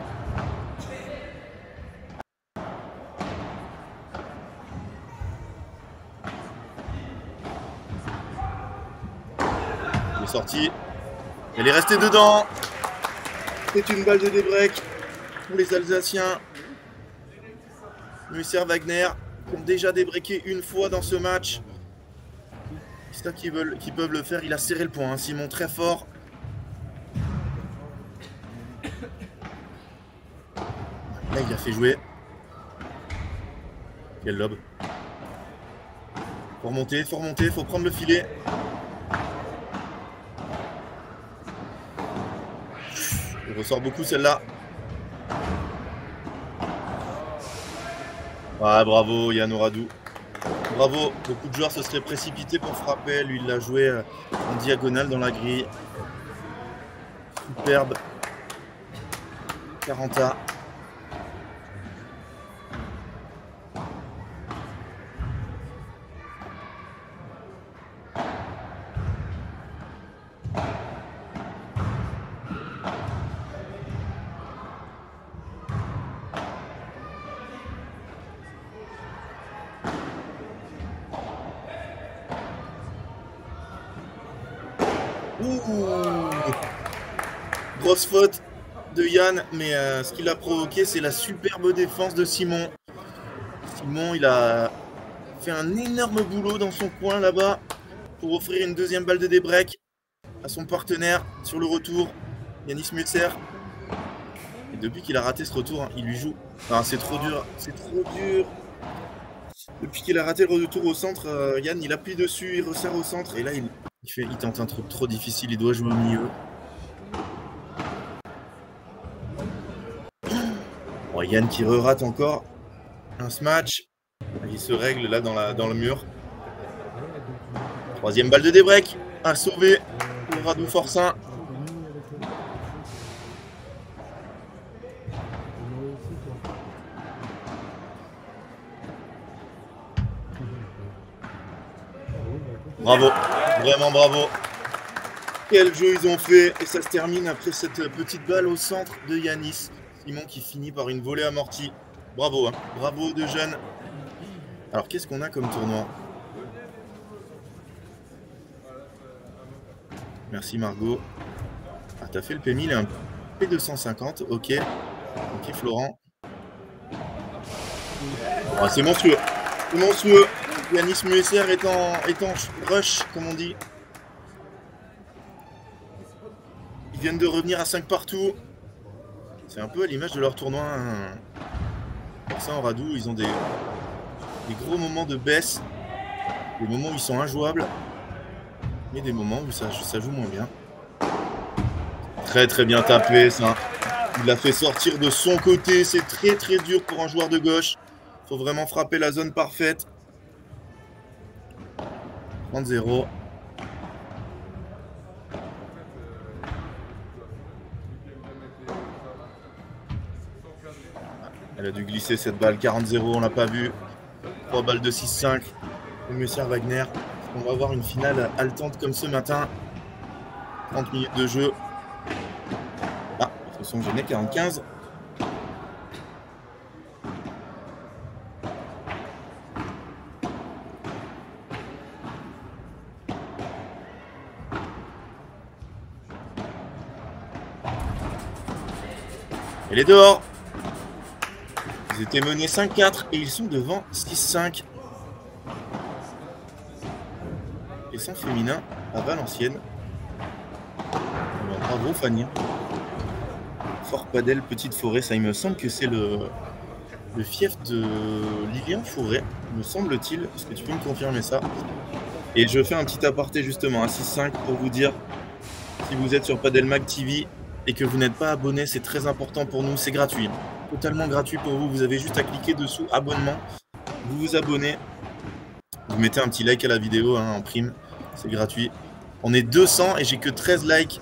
Elle est sortie. Elle est restée dedans. C'est une balle de débreak pour les Alsaciens. Musser Wagner qui ont déjà débreaké une fois dans ce match. C'est ça qu'ils peuvent le faire. Il a serré le point, hein. Simon très fort. Là il a fait jouer. Quel lob. Faut remonter, faut prendre le filet. Il ressort beaucoup celle-là. Ah, bravo Yann Oradou. Bravo, beaucoup de joueurs se seraient précipités pour frapper. Lui, il l'a joué en diagonale dans la grille. Superbe. 40A. Grosse faute de Yann, mais ce qu'il a provoqué, c'est la superbe défense de Simon. Simon, il a fait un énorme boulot dans son coin là-bas pour offrir une deuxième balle de débreak à son partenaire sur le retour, Yanis Musser. Et depuis qu'il a raté ce retour, hein, il lui joue. Ah, c'est trop dur, c'est trop dur. Depuis qu'il a raté le retour au centre, Yann, il appuie dessus, il resserre au centre, et là, il tente un truc trop difficile, il doit jouer au milieu. Bon, Yann qui re-rate encore un match. se règle là dans le mur. Troisième balle de débreak à sauver pour Radu Forçin. Bravo, vraiment bravo. Quel jeu ils ont fait. Et ça se termine après cette petite balle au centre de Yanis. Simon qui finit par une volée amortie. Bravo, hein. Bravo de jeunes. Alors qu'est-ce qu'on a comme tournoi? Merci Margot. Ah, t'as fait le PMI, il est un P250. Ok. Ok Florent. Oh, c'est monstrueux. C'est monstrueux. Yanis Muesser est en rush, comme on dit. Ils viennent de revenir à 5 partout. C'est un peu à l'image de leur tournoi. Hein. Pour ça, en Radu, ils ont des gros moments de baisse. Des moments où ils sont injouables. Mais des moments où ça joue moins bien. Très très bien tapé ça. Il l'a fait sortir de son côté. C'est très très dur pour un joueur de gauche. Il faut vraiment frapper la zone parfaite. 30-0. Elle a dû glisser cette balle. 40-0, on l'a pas vu. 3 balles de 6-5. Monsieur Wagner. On va avoir une finale haletante comme ce matin. 30 minutes de jeu. Ah, de toute façon, j'en ai 45. Elle est dehors. Ils étaient menés 5-4 et ils sont devant 6-5. Et sans féminin à Valenciennes. Alors, bravo Fanny. Fort Padel, Petite Forêt, ça il me semble que c'est le fief de Lilian Fourret, me semble-t-il. Est-ce que tu peux me confirmer ça? Et je fais un petit aparté justement à 6-5 pour vous dire, si vous êtes sur Padel Mag TV et que vous n'êtes pas abonné, c'est très important pour nous, c'est gratuit. Totalement gratuit pour vous, vous avez juste à cliquer dessous abonnement, vous vous abonnez, vous mettez un petit like à la vidéo hein, en prime, c'est gratuit. On est 200 et j'ai que 13 likes,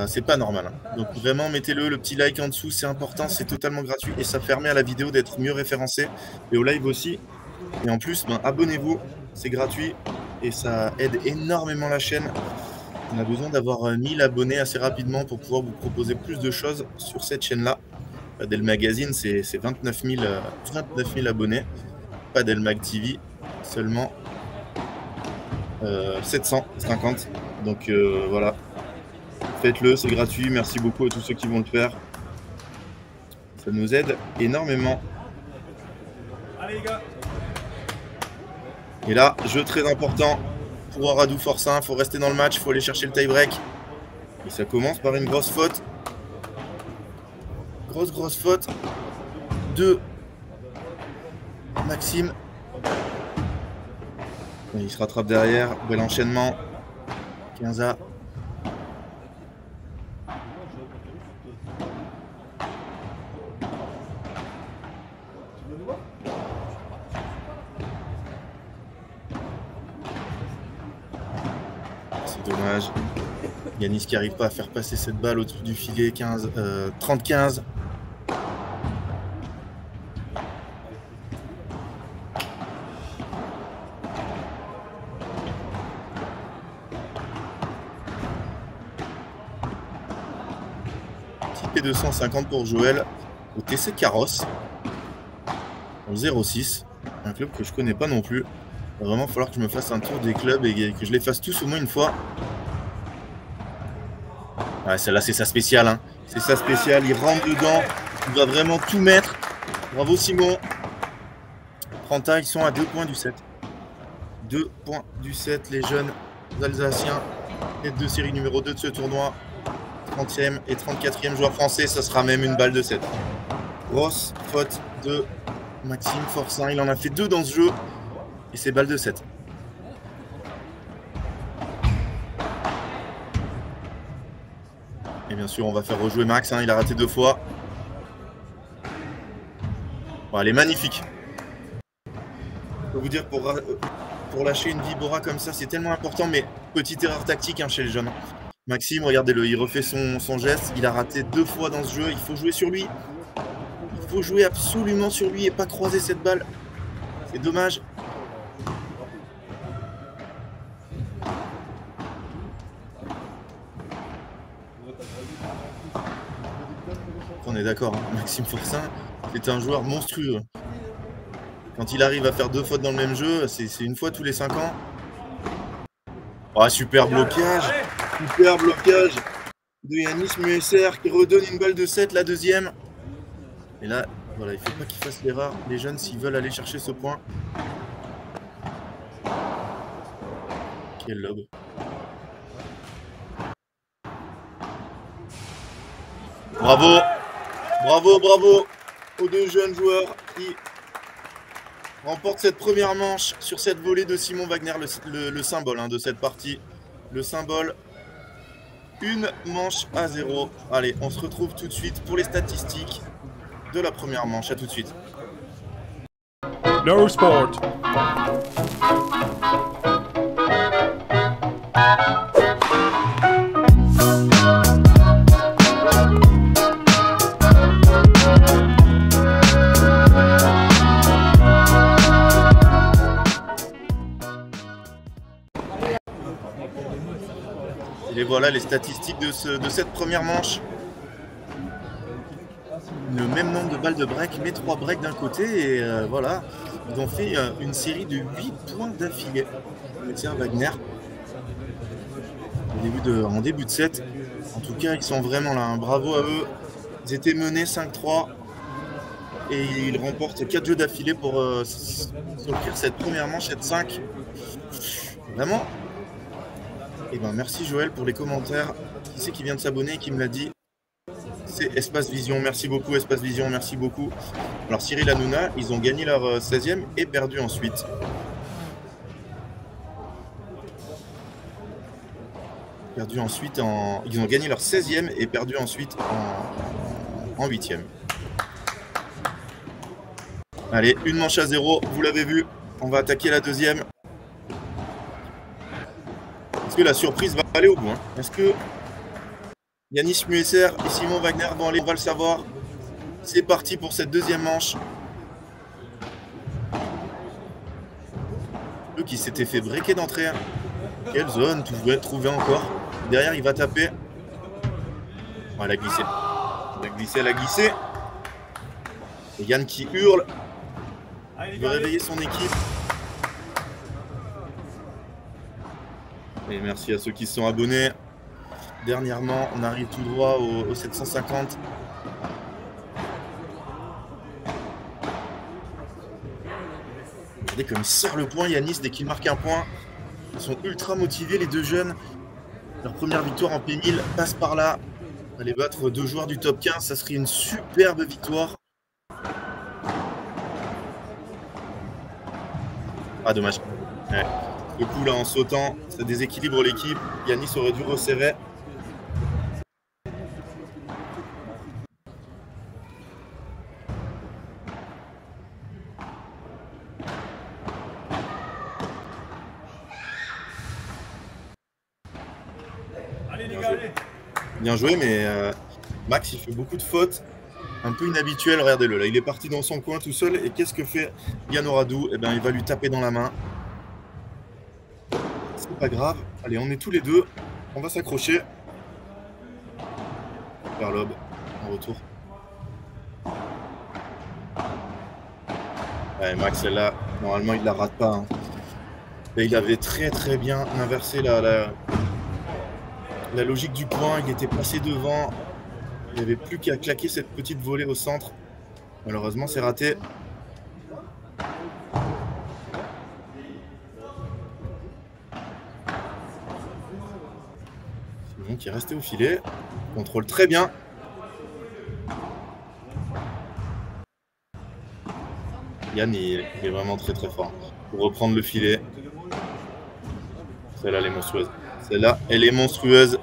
c'est pas normal. Hein. Donc vraiment mettez-le, le petit like en dessous, c'est important, c'est totalement gratuit et ça permet à la vidéo d'être mieux référencée et au live aussi. Et en plus, ben, abonnez-vous, c'est gratuit et ça aide énormément la chaîne. On a besoin d'avoir 1000 abonnés assez rapidement pour pouvoir vous proposer plus de choses sur cette chaîne-là. Padel Magazine, c'est 29 000 abonnés. Padel Mag TV, seulement 750. Donc voilà, faites-le, c'est gratuit. Merci beaucoup à tous ceux qui vont le faire. Ça nous aide énormément. Allez les gars. Et là, jeu très important pour Radu Forçin. Il faut rester dans le match, il faut aller chercher le tie-break. Et ça commence par une grosse faute. Grosse faute de Maxime. Et il se rattrape derrière. Bel enchaînement. 15A. C'est dommage. Yanis qui n'arrive pas à faire passer cette balle au-dessus du filet. 30-15. P250 pour Joël au TC Carrosse au 06, un club que je connais pas non plus. Il va vraiment falloir que je me fasse un tour des clubs et que je les fasse tous au moins une fois. Ouais, celle-là c'est sa spéciale, hein. C'est sa spéciale, il rentre dedans, il va vraiment tout mettre. Bravo Simon. 30 ils sont à 2 points du 7. 2 points du 7, les jeunes Alsaciens, tête de série numéro 2 de ce tournoi. 30e et 34e joueur français, ça sera même une balle de 7. Grosse faute de Maxime Forçin, il en a fait 2 dans ce jeu et c'est balle de 7. Et bien sûr, on va faire rejouer Max, hein, il a raté 2 fois. Bon, elle est magnifique. peux vous dire, pour lâcher une Vibora comme ça, c'est tellement important, mais petite erreur tactique hein, chez les jeunes. Maxime, regardez-le, il refait son geste, il a raté 2 fois dans ce jeu, il faut jouer sur lui. Il faut jouer absolument sur lui et pas croiser cette balle. C'est dommage. On est d'accord, hein. Maxime Forçin, c'est un joueur monstrueux. Quand il arrive à faire 2 fautes dans le même jeu, c'est une fois tous les 5 ans. Oh, super blocage. Super blocage de Yanis Muesser qui redonne une balle de 7, la deuxième. Et là, voilà, il ne faut pas qu'ils fassent l'erreur, les jeunes, s'ils veulent aller chercher ce point. Quel lob. Bravo, bravo, bravo aux 2 jeunes joueurs qui remportent cette première manche sur cette volée de Simon Wagner, le symbole hein, de cette partie. Le symbole, une manche à 0. Allez, on se retrouve tout de suite pour les statistiques de la première manche. À tout de suite. No sport. Et voilà les statistiques de cette première manche. Le même nombre de balles de break, mais 3 breaks d'un côté. Et voilà, ils ont fait une série de 8 points d'affilée. Tiens, Wagner. En début de set. En tout cas, ils sont vraiment là. Hein. Bravo à eux. Ils étaient menés 5-3. Et ils remportent 4 jeux d'affilée pour s'offrir cette première manche, cette 5. Vraiment. Et ben merci Joël pour les commentaires. Qui c'est qui vient de s'abonner et qui me l'a dit? C'est Espace Vision. Merci beaucoup Espace Vision, merci beaucoup. Alors Cyril Hanouna, ils ont gagné leur 16e et perdu ensuite. Ils ont gagné leur 16e et perdu ensuite en 8e. Allez, une manche à 0, vous l'avez vu. On va attaquer la deuxième. Est-ce que la surprise va aller au bout hein? Est-ce que Yanis Muesser et Simon Wagner vont aller? On va le savoir. C'est parti pour cette deuxième manche. Eux qui s'étaient fait breaker d'entrée. Quelle zone trouver encore? Derrière, il va taper. Oh, elle a glissé. Elle a glissé. Et Yann qui hurle. Il veut réveiller son équipe. Et merci à ceux qui se sont abonnés. Dernièrement, on arrive tout droit au 750. Regardez comme il serre le point, Yanis, dès qu'il marque un point. Ils sont ultra motivés, les 2 jeunes. Leur première victoire en P1000 passe par là. Aller battre 2 joueurs du top 15, ça serait une superbe victoire. Ah, dommage. Ouais. Le coup là en sautant, ça déséquilibre l'équipe. Yanis aurait dû resserrer. Allez les gars, allez. Bien joué, mais Max il fait beaucoup de fautes. Un peu inhabituel, regardez-le là. Il est parti dans son coin tout seul. Et qu'est-ce que fait Yann Oradou? Eh bien, il va lui taper dans la main. C'est pas grave. Allez, on est tous les deux. On va s'accrocher. Super lob en retour. Ouais, Max, celle-là, normalement, il la rate pas. Hein. Et il avait très bien inversé la logique du point. Il était passé devant. Il n'y avait plus qu'à claquer cette petite volée au centre. Malheureusement, c'est raté. Simon qui est resté au filet. Contrôle très bien. Yann, il est vraiment très fort. Pour reprendre le filet. Celle-là, elle est monstrueuse. Celle-là, elle est monstrueuse.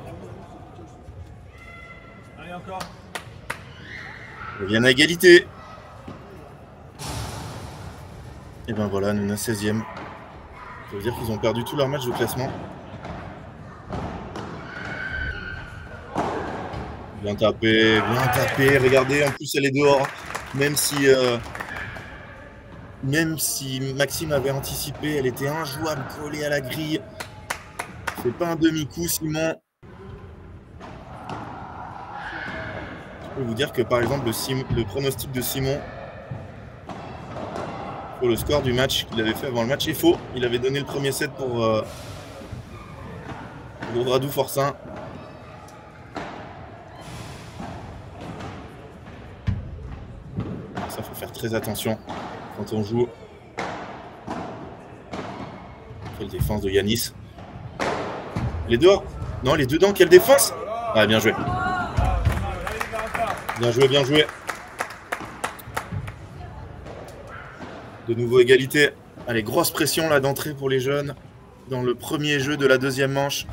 Allez encore. On revient à égalité. Et ben voilà, Nuna 16e. Ça veut dire qu'ils ont perdu tout leur match de classement. Bien tapé, bien tapé. Regardez, en plus elle est dehors. Même si Maxime avait anticipé, elle était injouable, collée à la grille. C'est pas un demi-coup, Simon. Je peux vous dire que par exemple le pronostic de Simon pour le score du match qu'il avait fait avant le match est faux. Il avait donné le premier set pour Radou Forçin. Ça, faut faire très attention quand on joue. Quelle défense de Yanis. Elle est dehors. Non, elle est dedans. Quelle défense. Ah, bien joué. Bien joué, bien joué. De nouveau égalité. Allez, grosse pression là d'entrée pour les jeunes dans le premier jeu de la deuxième manche.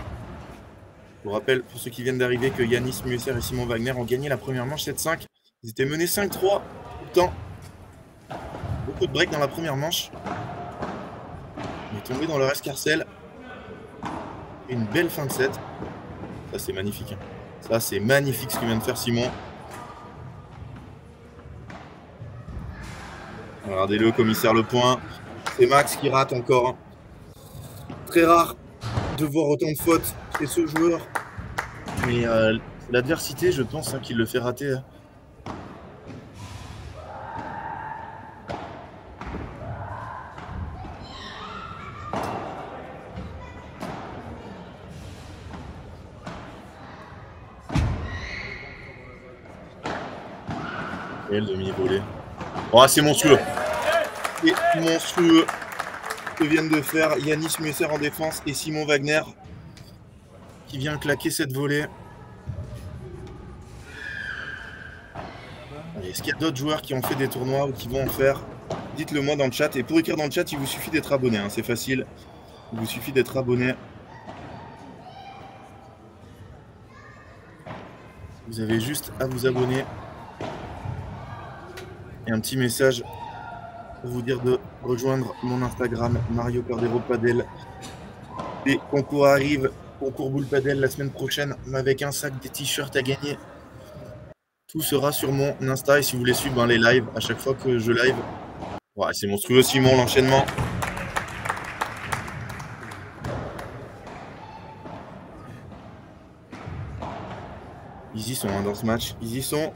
Je vous rappelle, pour ceux qui viennent d'arriver, que Yanis Musser et Simon Wagner ont gagné la première manche 7-5. Ils étaient menés 5-3 tout le temps. Beaucoup de breaks dans la première manche. On est tombé dans leur escarcelle. Une belle fin de set. Ça, c'est magnifique. Hein. Ça, c'est magnifique ce que vient de faire Simon. Regardez-le comme il sert le point. C'est Max qui rate encore. Très rare de voir autant de fautes chez ce joueur. Mais l'adversité, je pense, hein, qu'il le fait rater. Hein. Et le demi-volée. Oh, c'est monstrueux. C'est monstrueux que viennent de faire Yanis Musser en défense et Simon Wagner qui vient claquer cette volée. Est-ce qu'il y a d'autres joueurs qui ont fait des tournois ou qui vont en faire? Dites-le moi dans le chat. Et pour écrire dans le chat, il vous suffit d'être abonné. Hein. C'est facile. Il vous suffit d'être abonné. Vous avez juste à vous abonner. Et un petit message pour vous dire de rejoindre mon Instagram, Mario Cordero Padel. Les concours arrivent, concours boule padel la semaine prochaine, avec un sac, des t-shirts à gagner. Tout sera sur mon Insta et si vous voulez suivre les lives à chaque fois que je live. Ouais, c'est monstrueux Simon, l'enchaînement. Ils y sont hein, dans ce match, ils y sont.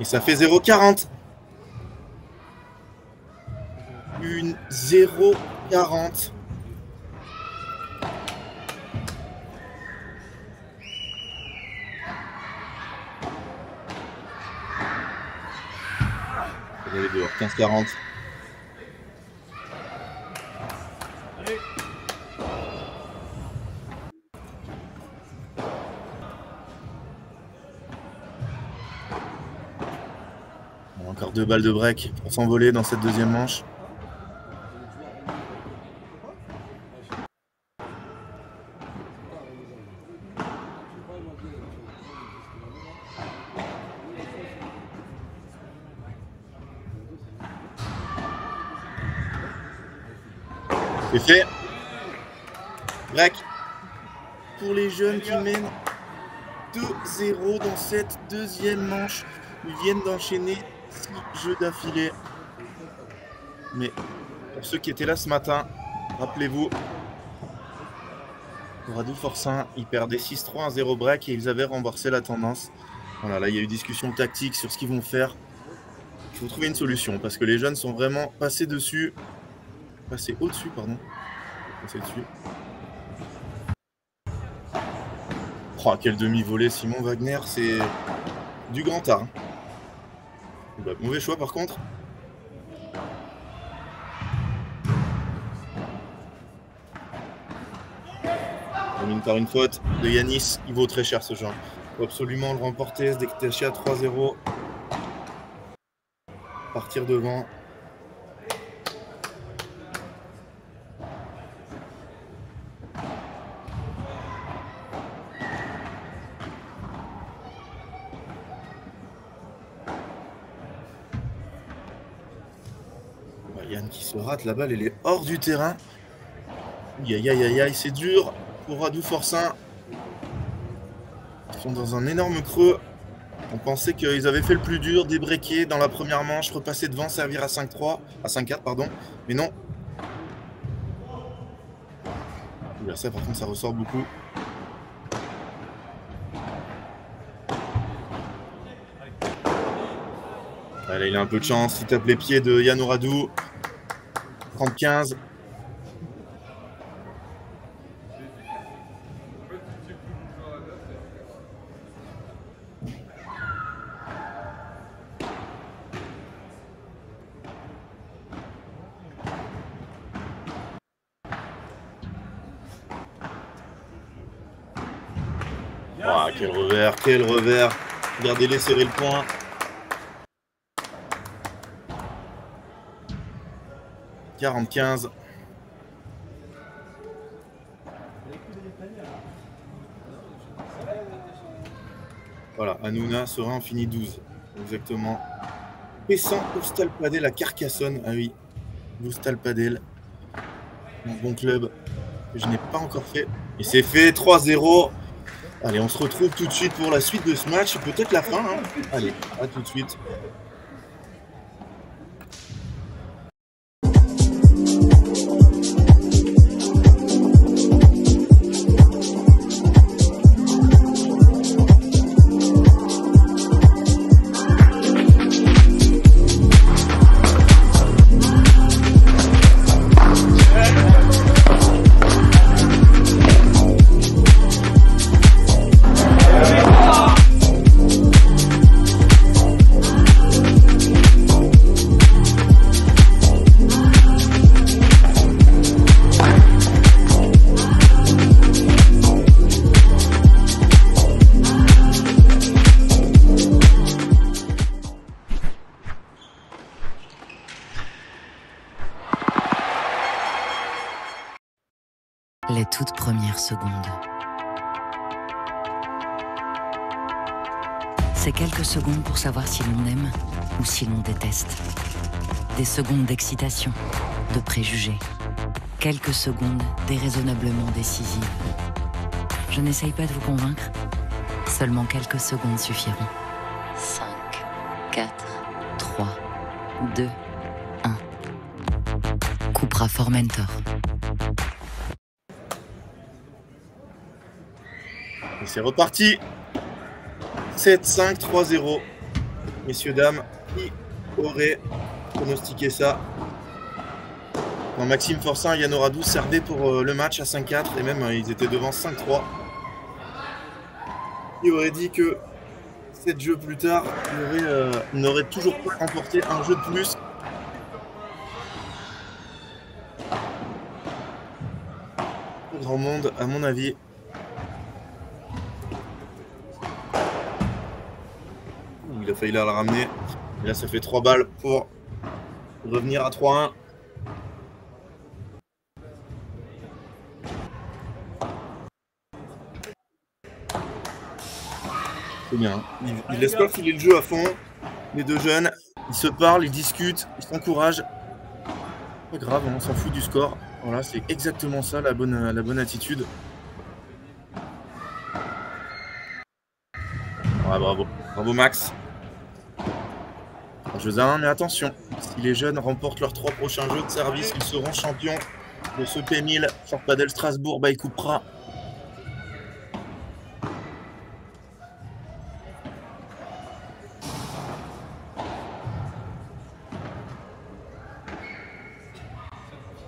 Et ça fait 0,40. Une 0,40. Allez, dehors, 15,40. Encore 2 balles de break pour s'envoler dans cette deuxième manche. C'est fait. Break pour les jeunes qui mènent 2-0 dans cette deuxième manche. Ils viennent d'enchaîner 6 jeux d'affilée. Mais pour ceux qui étaient là ce matin, rappelez-vous, Radou Forçin, ils perdaient 6-3, 1-0 break et ils avaient renversé la tendance. Voilà, là il y a eu discussion tactique sur ce qu'ils vont faire. Il faut trouver une solution parce que les jeunes sont vraiment passés dessus. Passés au-dessus, pardon. Passés dessus. Oh, quel demi-volée Simon Wagner, c'est du grand art. Bah, mauvais choix par contre. termine par une faute de Yanis. Il vaut très cher ce jeu. Il faut absolument le remporter, se détacher à 3-0. Partir devant. Yann qui se rate, la balle elle est hors du terrain. Aïe aïe aïe aïe, c'est dur pour Radou Forçin. Ils sont dans un énorme creux. On pensait qu'ils avaient fait le plus dur, débreaker dans la première manche, repasser devant, servir à 5-3, à 5-4 pardon, mais non. Là, ça par contre ça ressort beaucoup. Là, il a un peu de chance, il tape les pieds de Yann Radou. 30-15. Wow, quel revers, quel revers. Regardez-les serrer le point. « 40-15. » Voilà, Hanouna sera en fini 12. Exactement. Pessan Oustal Padel à Carcassonne. Ah oui, Oustal Padel. Un bon club que je n'ai pas encore fait. Et c'est fait, 3-0. Allez, on se retrouve tout de suite pour la suite de ce match. Peut-être la fin. Hein. Allez, à tout de suite. Les toutes premières secondes. C'est quelques secondes pour savoir si l'on aime ou si l'on déteste. Des secondes d'excitation, de préjugés. Quelques secondes déraisonnablement décisives. Je n'essaye pas de vous convaincre. Seulement quelques secondes suffiront. 5, 4, 3, 2, 1. Cupra Formentor. Et c'est reparti. 7-5, 3-0. Messieurs, dames, qui aurait pronostiqué ça? Non, Maxime Forçin et Yann Radou servaient pour le match à 5-4 et même ils étaient devant 5-3. Qui aurait dit que 7 jeux plus tard, il n'aurait toujours pas remporté un jeu de plus? Pas grand monde, à mon avis. Il a failli la ramener. Et là, ça fait 3 balles pour revenir à 3-1. C'est bien. Ils laissent pas filer le jeu à fond. Les deux jeunes, ils se parlent, ils discutent, ils s'encouragent. Pas grave, on s'en fout du score. Voilà, c'est exactement ça la bonne attitude. Ouais, bravo. Bravo Max. Jeux à 1, mais attention, si les jeunes remportent leurs 3 prochains jeux de service, ils seront champions de ce P1000 sur Padel Strasbourg by Cupra.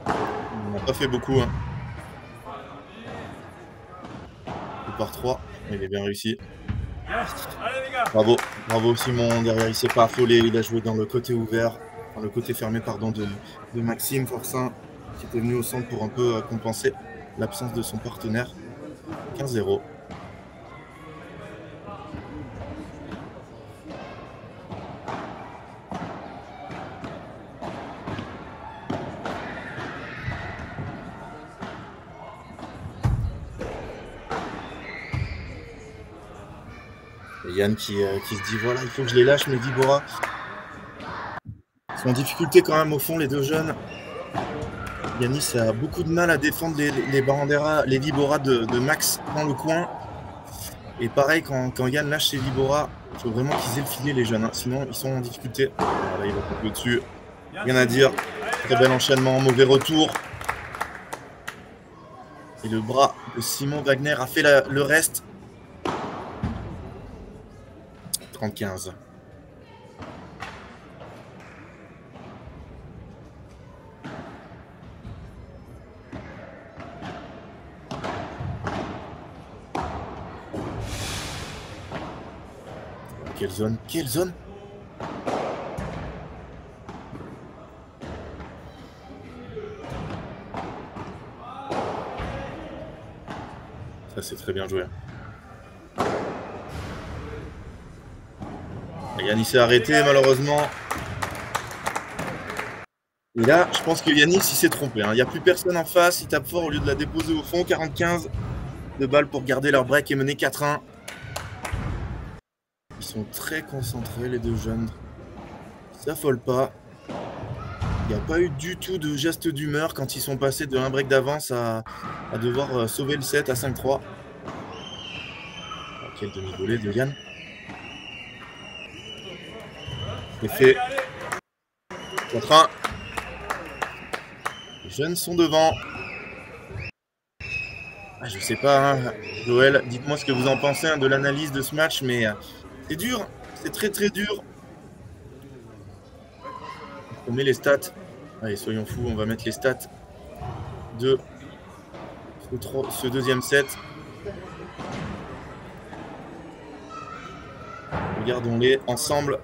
On n'a pas fait beaucoup. Hein. Par 3, il est bien réussi. Allez les gars. Bravo, bravo Simon, derrière il s'est pas affolé, il a joué dans le côté ouvert, dans le côté fermé pardon de Maxime Forçin qui était venu au centre pour un peu compenser l'absence de son partenaire. 15-0. Yann qui se dit voilà, il faut que je les lâche, mes Vibora. Ils sont en difficulté quand même au fond, les deux jeunes. Yanis a beaucoup de mal à défendre les Banderas, les Vibora de Max dans le coin. Et pareil, quand Yann lâche ses Vibora, il faut vraiment qu'ils aient le filet, les jeunes. Hein. Sinon, ils sont en difficulté. Voilà, il va couper au-dessus. Rien à dire. Très bel enchaînement, mauvais retour. Et le bras de Simon Wagner a fait le reste. 30-15. Quelle zone? Quelle zone? Ça, c'est très bien joué. Yanis s'est arrêté malheureusement. Et là, je pense que Yanis il s'est trompé. Hein. Il n'y a plus personne en face. Il tape fort au lieu de la déposer au fond. 45 de balles pour garder leur break et mener 4-1. Ils sont très concentrés, les deux jeunes. Ils s'affolent pas. Il n'y a pas eu du tout de geste d'humeur quand ils sont passés de 1 break d'avance à devoir sauver le set à 5-3. Oh, quel demi-volée de Yann. C'est fait. 4-1. Les jeunes sont devant. Ah, je sais pas, hein. Joël, dites-moi ce que vous en pensez hein, de l'analyse de ce match, mais c'est dur. C'est très très dur. On met les stats. Allez, soyons fous, on va mettre les stats de ce deuxième set. Regardons-les ensemble.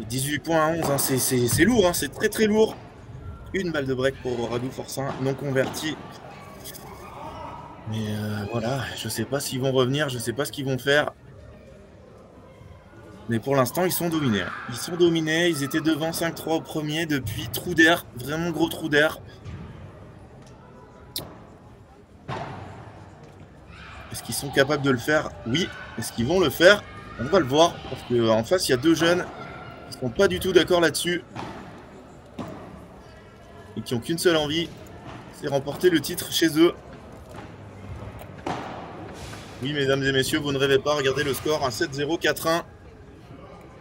18 points à 11, hein, c'est lourd, hein, c'est très très lourd. Une balle de break pour Radu Forçin, non converti. Mais voilà, je sais pas s'ils vont revenir, je sais pas ce qu'ils vont faire. Mais pour l'instant, ils sont dominés. Ils sont dominés, ils étaient devant 5-3 au premier, depuis trou d'air, vraiment gros trou d'air. Est-ce qu'ils sont capables de le faire? Oui. Est-ce qu'ils vont le faire? On va le voir, parce qu'en face, il y a deux jeunes qui ne sont pas du tout d'accord là-dessus. Et qui n'ont qu'une seule envie, c'est remporter le titre chez eux. Oui, mesdames et messieurs, vous ne rêvez pas, regardez le score, un 7-0, 4-1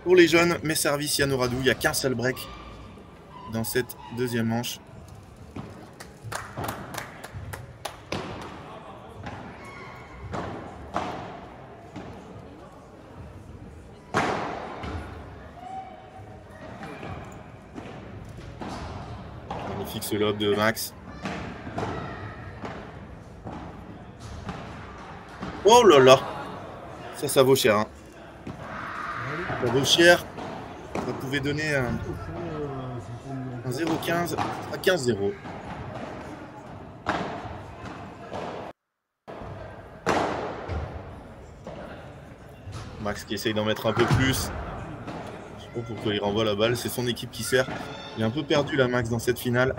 pour les jeunes. Mais service Yann Oradou, il n'y a qu'un seul break dans cette deuxième manche. Magnifique ce lob de Max. Oh là là, ça vaut cher. Hein. Ça vaut cher. Ça pouvait donner un 0,15 à 15-0. Max qui essaye d'en mettre un peu plus. Je sais pas pourquoi il renvoie la balle. C'est son équipe qui sert. Il est un peu perdu là, Max, dans cette finale.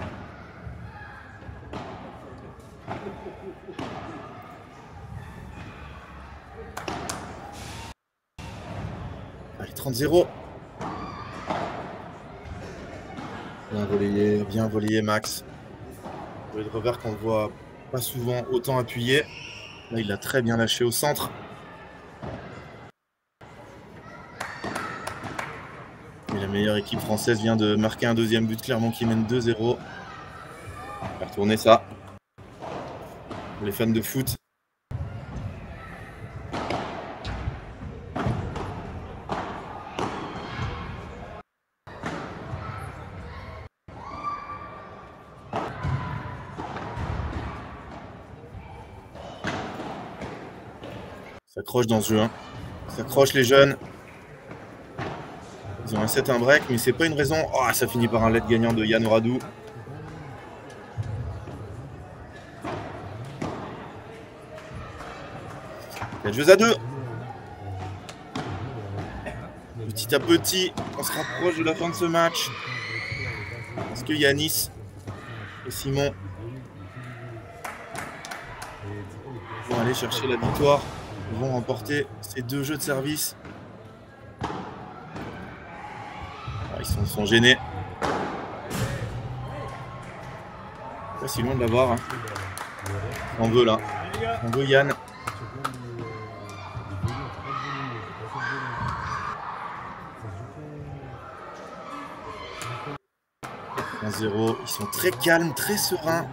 Allez, 30-0. Bien relayé Max. Le revers qu'on ne voit pas souvent autant appuyé. Là, il l'a très bien lâché au centre. Et la meilleure équipe française vient de marquer un deuxième but. Clermont qui mène 2-0. On va retourner ça. Pour les fans de foot. S'accroche dans ce jeu. Hein. S'accroche les jeunes. Ils ont un set, un break, mais c'est pas une raison. Oh, ça finit par un let gagnant de Yann Oradou. jeux à 2. Petit à petit, on se rapproche de la fin de ce match. Est-ce que Yanis et Simon vont aller chercher la victoire? Ils vont remporter ces 2 jeux de service. Ils sont gênés. Pas si loin de l'avoir. Hein. On veut là. On veut Yann. « 1-0. Ils sont très calmes, très sereins.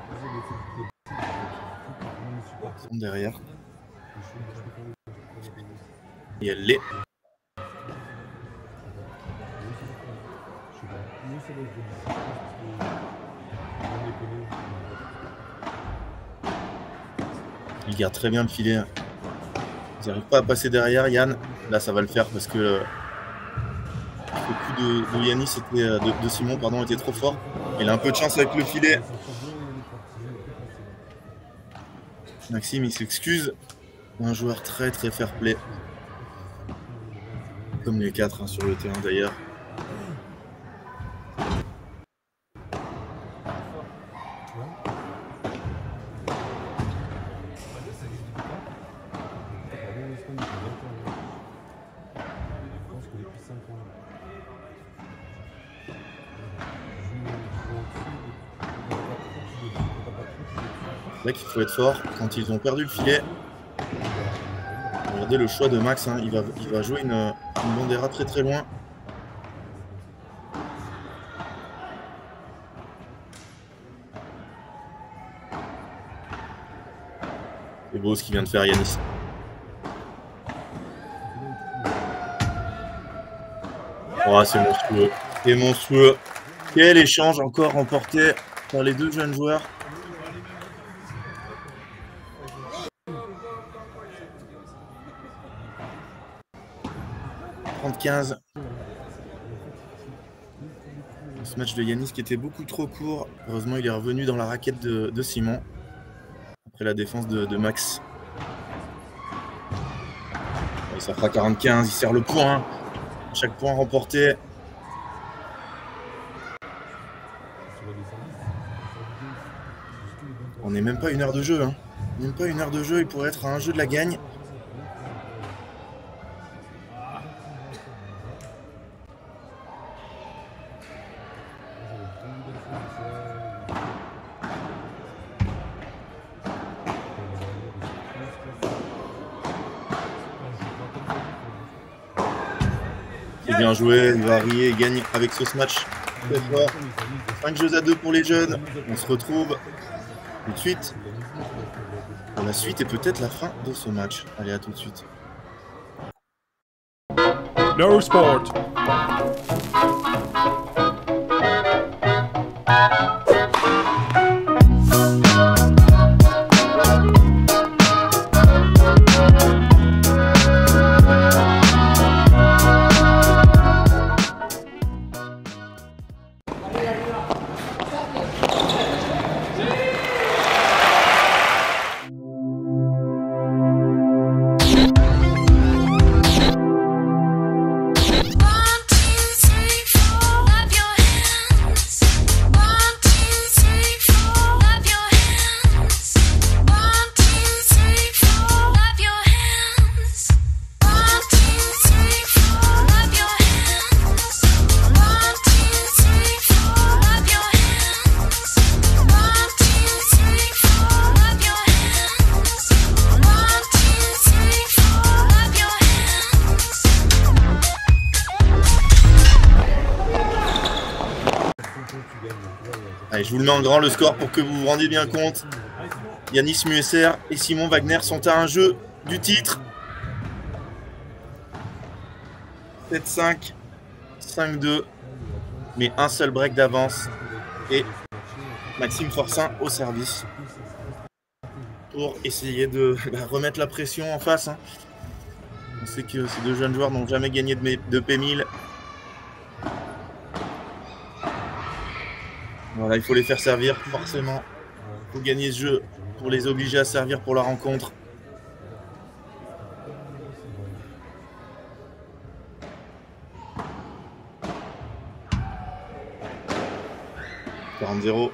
Ils sont derrière. Et elle l'est. Il garde très bien le filet. Ils n'arrivent pas à passer derrière Yann. Là, ça va le faire parce que le coup de Yanis de Simon pardon, était trop fort. Il a un peu de chance avec le filet. Maxime, il s'excuse. Un joueur très très fair play. Comme les 4 hein, sur le terrain d'ailleurs. C'est vrai qu'il faut être fort quand ils ont perdu le filet. Regardez le choix de Max, hein. Il va jouer une bandera très très loin. C'est beau ce qu'il vient de faire Yanis. Oh, c'est monstrueux. C'est monstrueux. Quel échange encore remporté par les 2 jeunes joueurs. Ce match de Yanis qui était beaucoup trop court. Heureusement, il est revenu dans la raquette de Simon. Après la défense de Max. Et ça fera 45, il sert le point. Chaque point remporté. On n'est même pas 1 heure de jeu. Hein. Même pas 1 heure de jeu, il pourrait être à un jeu de la gagne. Bien joué, il va rier, il gagne avec ce match très fort. 5 jeux à 2 pour les jeunes. On se retrouve tout de suite pour la suite et peut-être la fin de ce match. Allez, à tout de suite. No sport. Allez, je vous le mets en grand le score pour que vous vous rendiez bien compte. Yanis Muesser et Simon Wagner sont à un jeu du titre. 7-5, 5-2, mais un seul break d'avance. Et Maxime Forçin au service pour essayer de remettre la pression en face. Hein. On sait que ces 2 jeunes joueurs n'ont jamais gagné de P1000. Voilà, il faut les faire servir, forcément. Il faut gagner ce jeu pour les obliger à servir pour la rencontre. 40-0.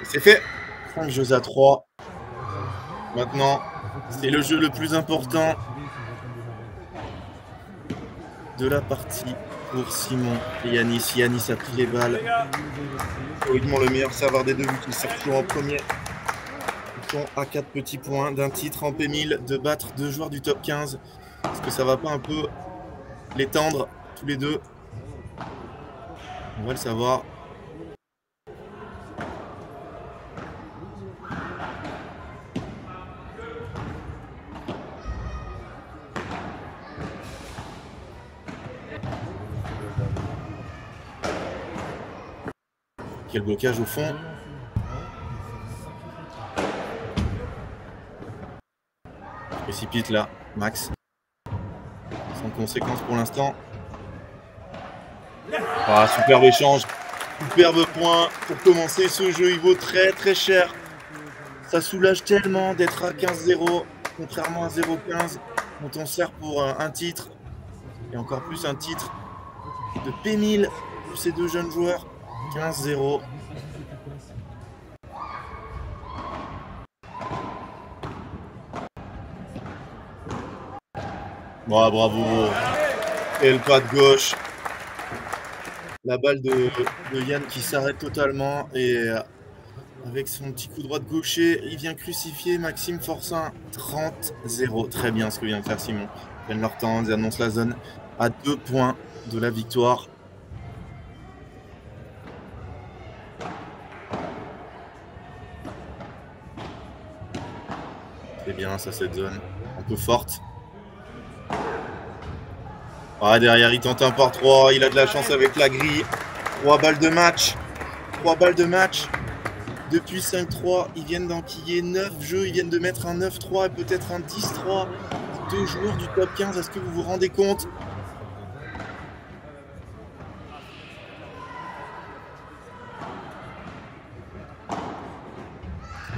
C'est fait. 5 jeux à 3. Maintenant, c'est le jeu le plus important de la partie pour Simon et Yanis. Yanis a pris les balles. Théoriquement le meilleur serveur des deux vu qu'il sert toujours en premier. Ils sont à 4 petits points d'un titre en P1000 de battre 2 joueurs du top 15. Est-ce que ça va pas un peu l'étendre tous les deux? On va le savoir. Quel blocage au fond. Précipite là, Max. Sans conséquence pour l'instant. Ah, superbe échange. Superbe point pour commencer ce jeu. Il vaut très très cher. Ça soulage tellement d'être à 15-0. Contrairement à 0-15 dont on sert pour un titre. Et encore plus un titre de P1000 pour ces deux jeunes joueurs. 15-0. Oh, bravo. Et le pas de gauche. La balle de Yann qui s'arrête totalement. Et avec son petit coup droit de gaucher, il vient crucifier Maxime Forçin. 30-0. Très bien ce que vient de faire Simon. Ils prennent leur temps, ils annoncent la zone à 2 points de la victoire. C'est bien ça, cette zone un peu forte. Ah, derrière il tente un par 3, il a de la chance avec la grille. 3 balles de match. 3 balles de match. Depuis 5-3, ils viennent d'enquiller 9 jeux, ils viennent de mettre un 9-3 et peut-être un 10-3. 2 joueurs du top 15, est-ce que vous vous rendez compte?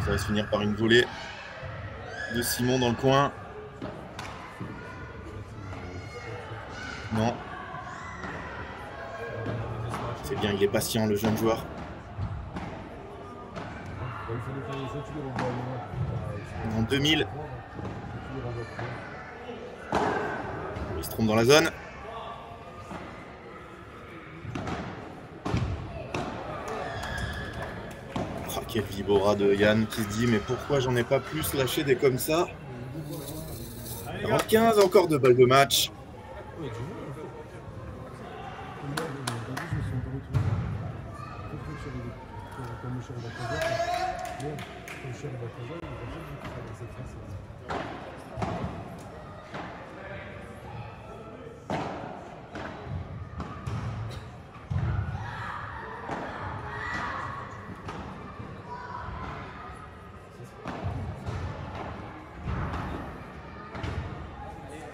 Ça va se finir par une volée de Simon dans le coin. Non. C'est bien, il est patient le jeune joueur. En 2000. Il se trompe dans la zone. Oh, quel vibora de Yann qui se dit mais pourquoi j'en ai pas plus lâché des comme ça. 45, encore 2 balles de match.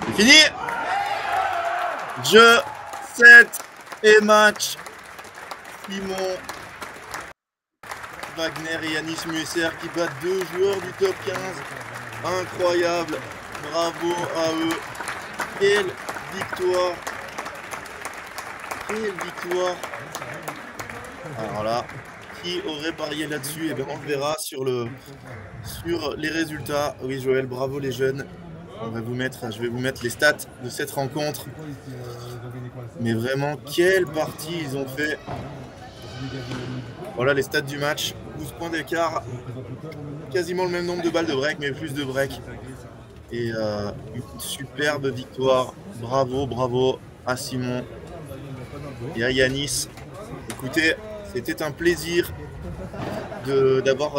C'est fini. Jeu, 7 et match. Simon Wagner et Yanis Muesser qui battent 2 joueurs du top 15. Incroyable. Bravo à eux. Quelle victoire. Quelle victoire. Alors là, qui aurait parié là-dessus? Et bien on le verra sur les résultats. Oui Joël, bravo les jeunes. Je vais vous mettre les stats de cette rencontre. Mais vraiment, quelle partie ils ont fait. Voilà les stats du match. 12 points d'écart. Quasiment le même nombre de balles de break, mais plus de break. Et une superbe victoire. Bravo, bravo à Simon et à Yanis. Écoutez, C'était un plaisir d'avoir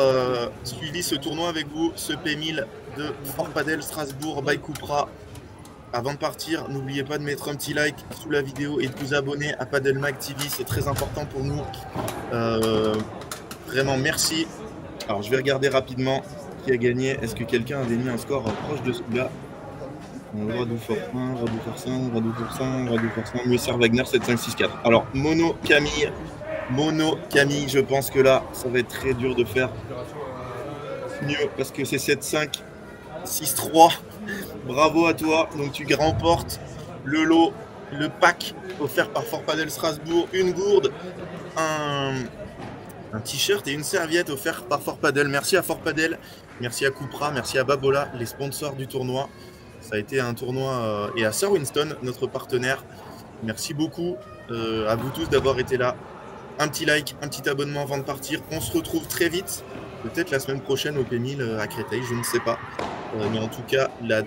suivi ce tournoi avec vous, ce P1000 de Fort Padel Strasbourg by Cupra. Avant de partir, n'oubliez pas de mettre un petit like sous la vidéo et de vous abonner à Padel Mag TV, c'est très important pour nous. Vraiment, merci. Alors, je vais regarder rapidement qui a gagné. Est-ce que quelqu'un avait mis un score proche de celui-là? Radou Fortin, Radou Fortin, Radou Fortin, Radou Fortin, Musser Wagner 7-5-6-4. Alors, Mono Camille, je pense que là, ça va être très dur de faire mieux parce que c'est 7-5, 6-3. Bravo à toi. Donc, tu remportes le lot, le pack offert par Fort Padel Strasbourg, une gourde, un t-shirt et une serviette offert par Fort Padel. Merci à Fort Padel, merci à Cupra, merci à Babola, les sponsors du tournoi. Ça a été un tournoi et à Sir Winston, notre partenaire. Merci beaucoup à vous tous d'avoir été là. Un petit like, un petit abonnement avant de partir. On se retrouve très vite, peut-être la semaine prochaine au P1000 à Créteil, je ne sais pas. Mais en tout cas, la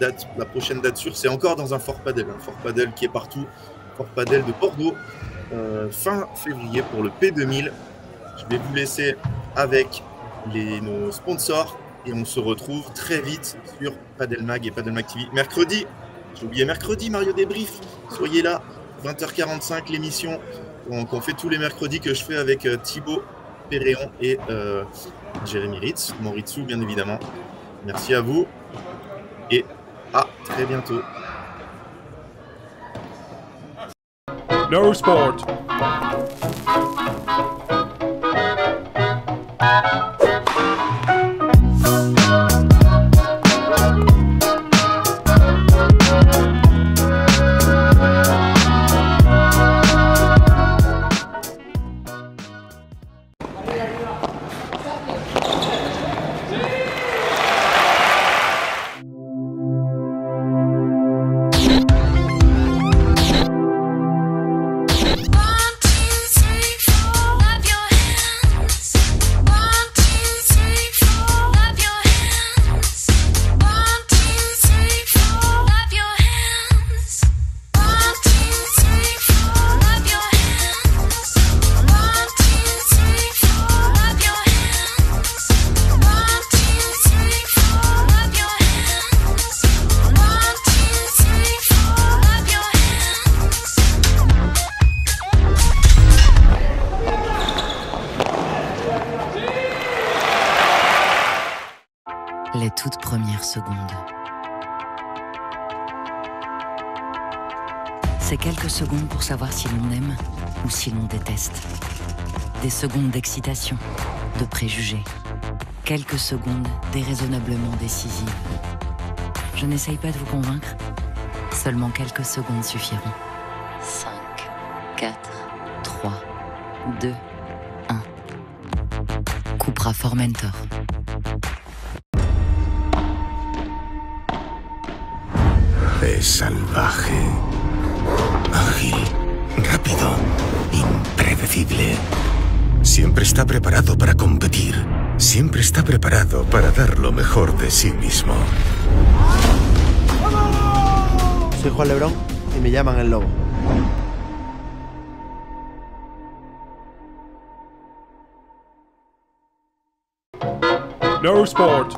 prochaine date sûre, c'est encore dans un Fort Padel. Un Fort Padel qui est partout. Fort Padel de Bordeaux, fin février pour le P2000. Je vais vous laisser avec nos sponsors. Et on se retrouve très vite sur Padel Mag et Padel Mag TV. Mercredi, j'ai oublié mercredi, Mario Débrief. Soyez là, 20h45, l'émission qu'on fait tous les mercredis que je fais avec Thibaut Péréon et Jérémy Ritz, mon Ritsou bien évidemment. Merci à vous et à très bientôt. No sport. Les toutes premières secondes. C'est quelques secondes pour savoir si l'on aime ou si l'on déteste. Des secondes d'excitation, de préjugés. Quelques secondes déraisonnablement décisives. Je n'essaye pas de vous convaincre, seulement quelques secondes suffiront. 5, 4, 3, 2, 1. Cupra Formentor. Es salvaje, ágil, rápido, impredecible. Siempre está preparado para competir. Siempre está preparado para dar lo mejor de sí mismo. Soy Juan Lebrón y me llaman el Lobo. No sport.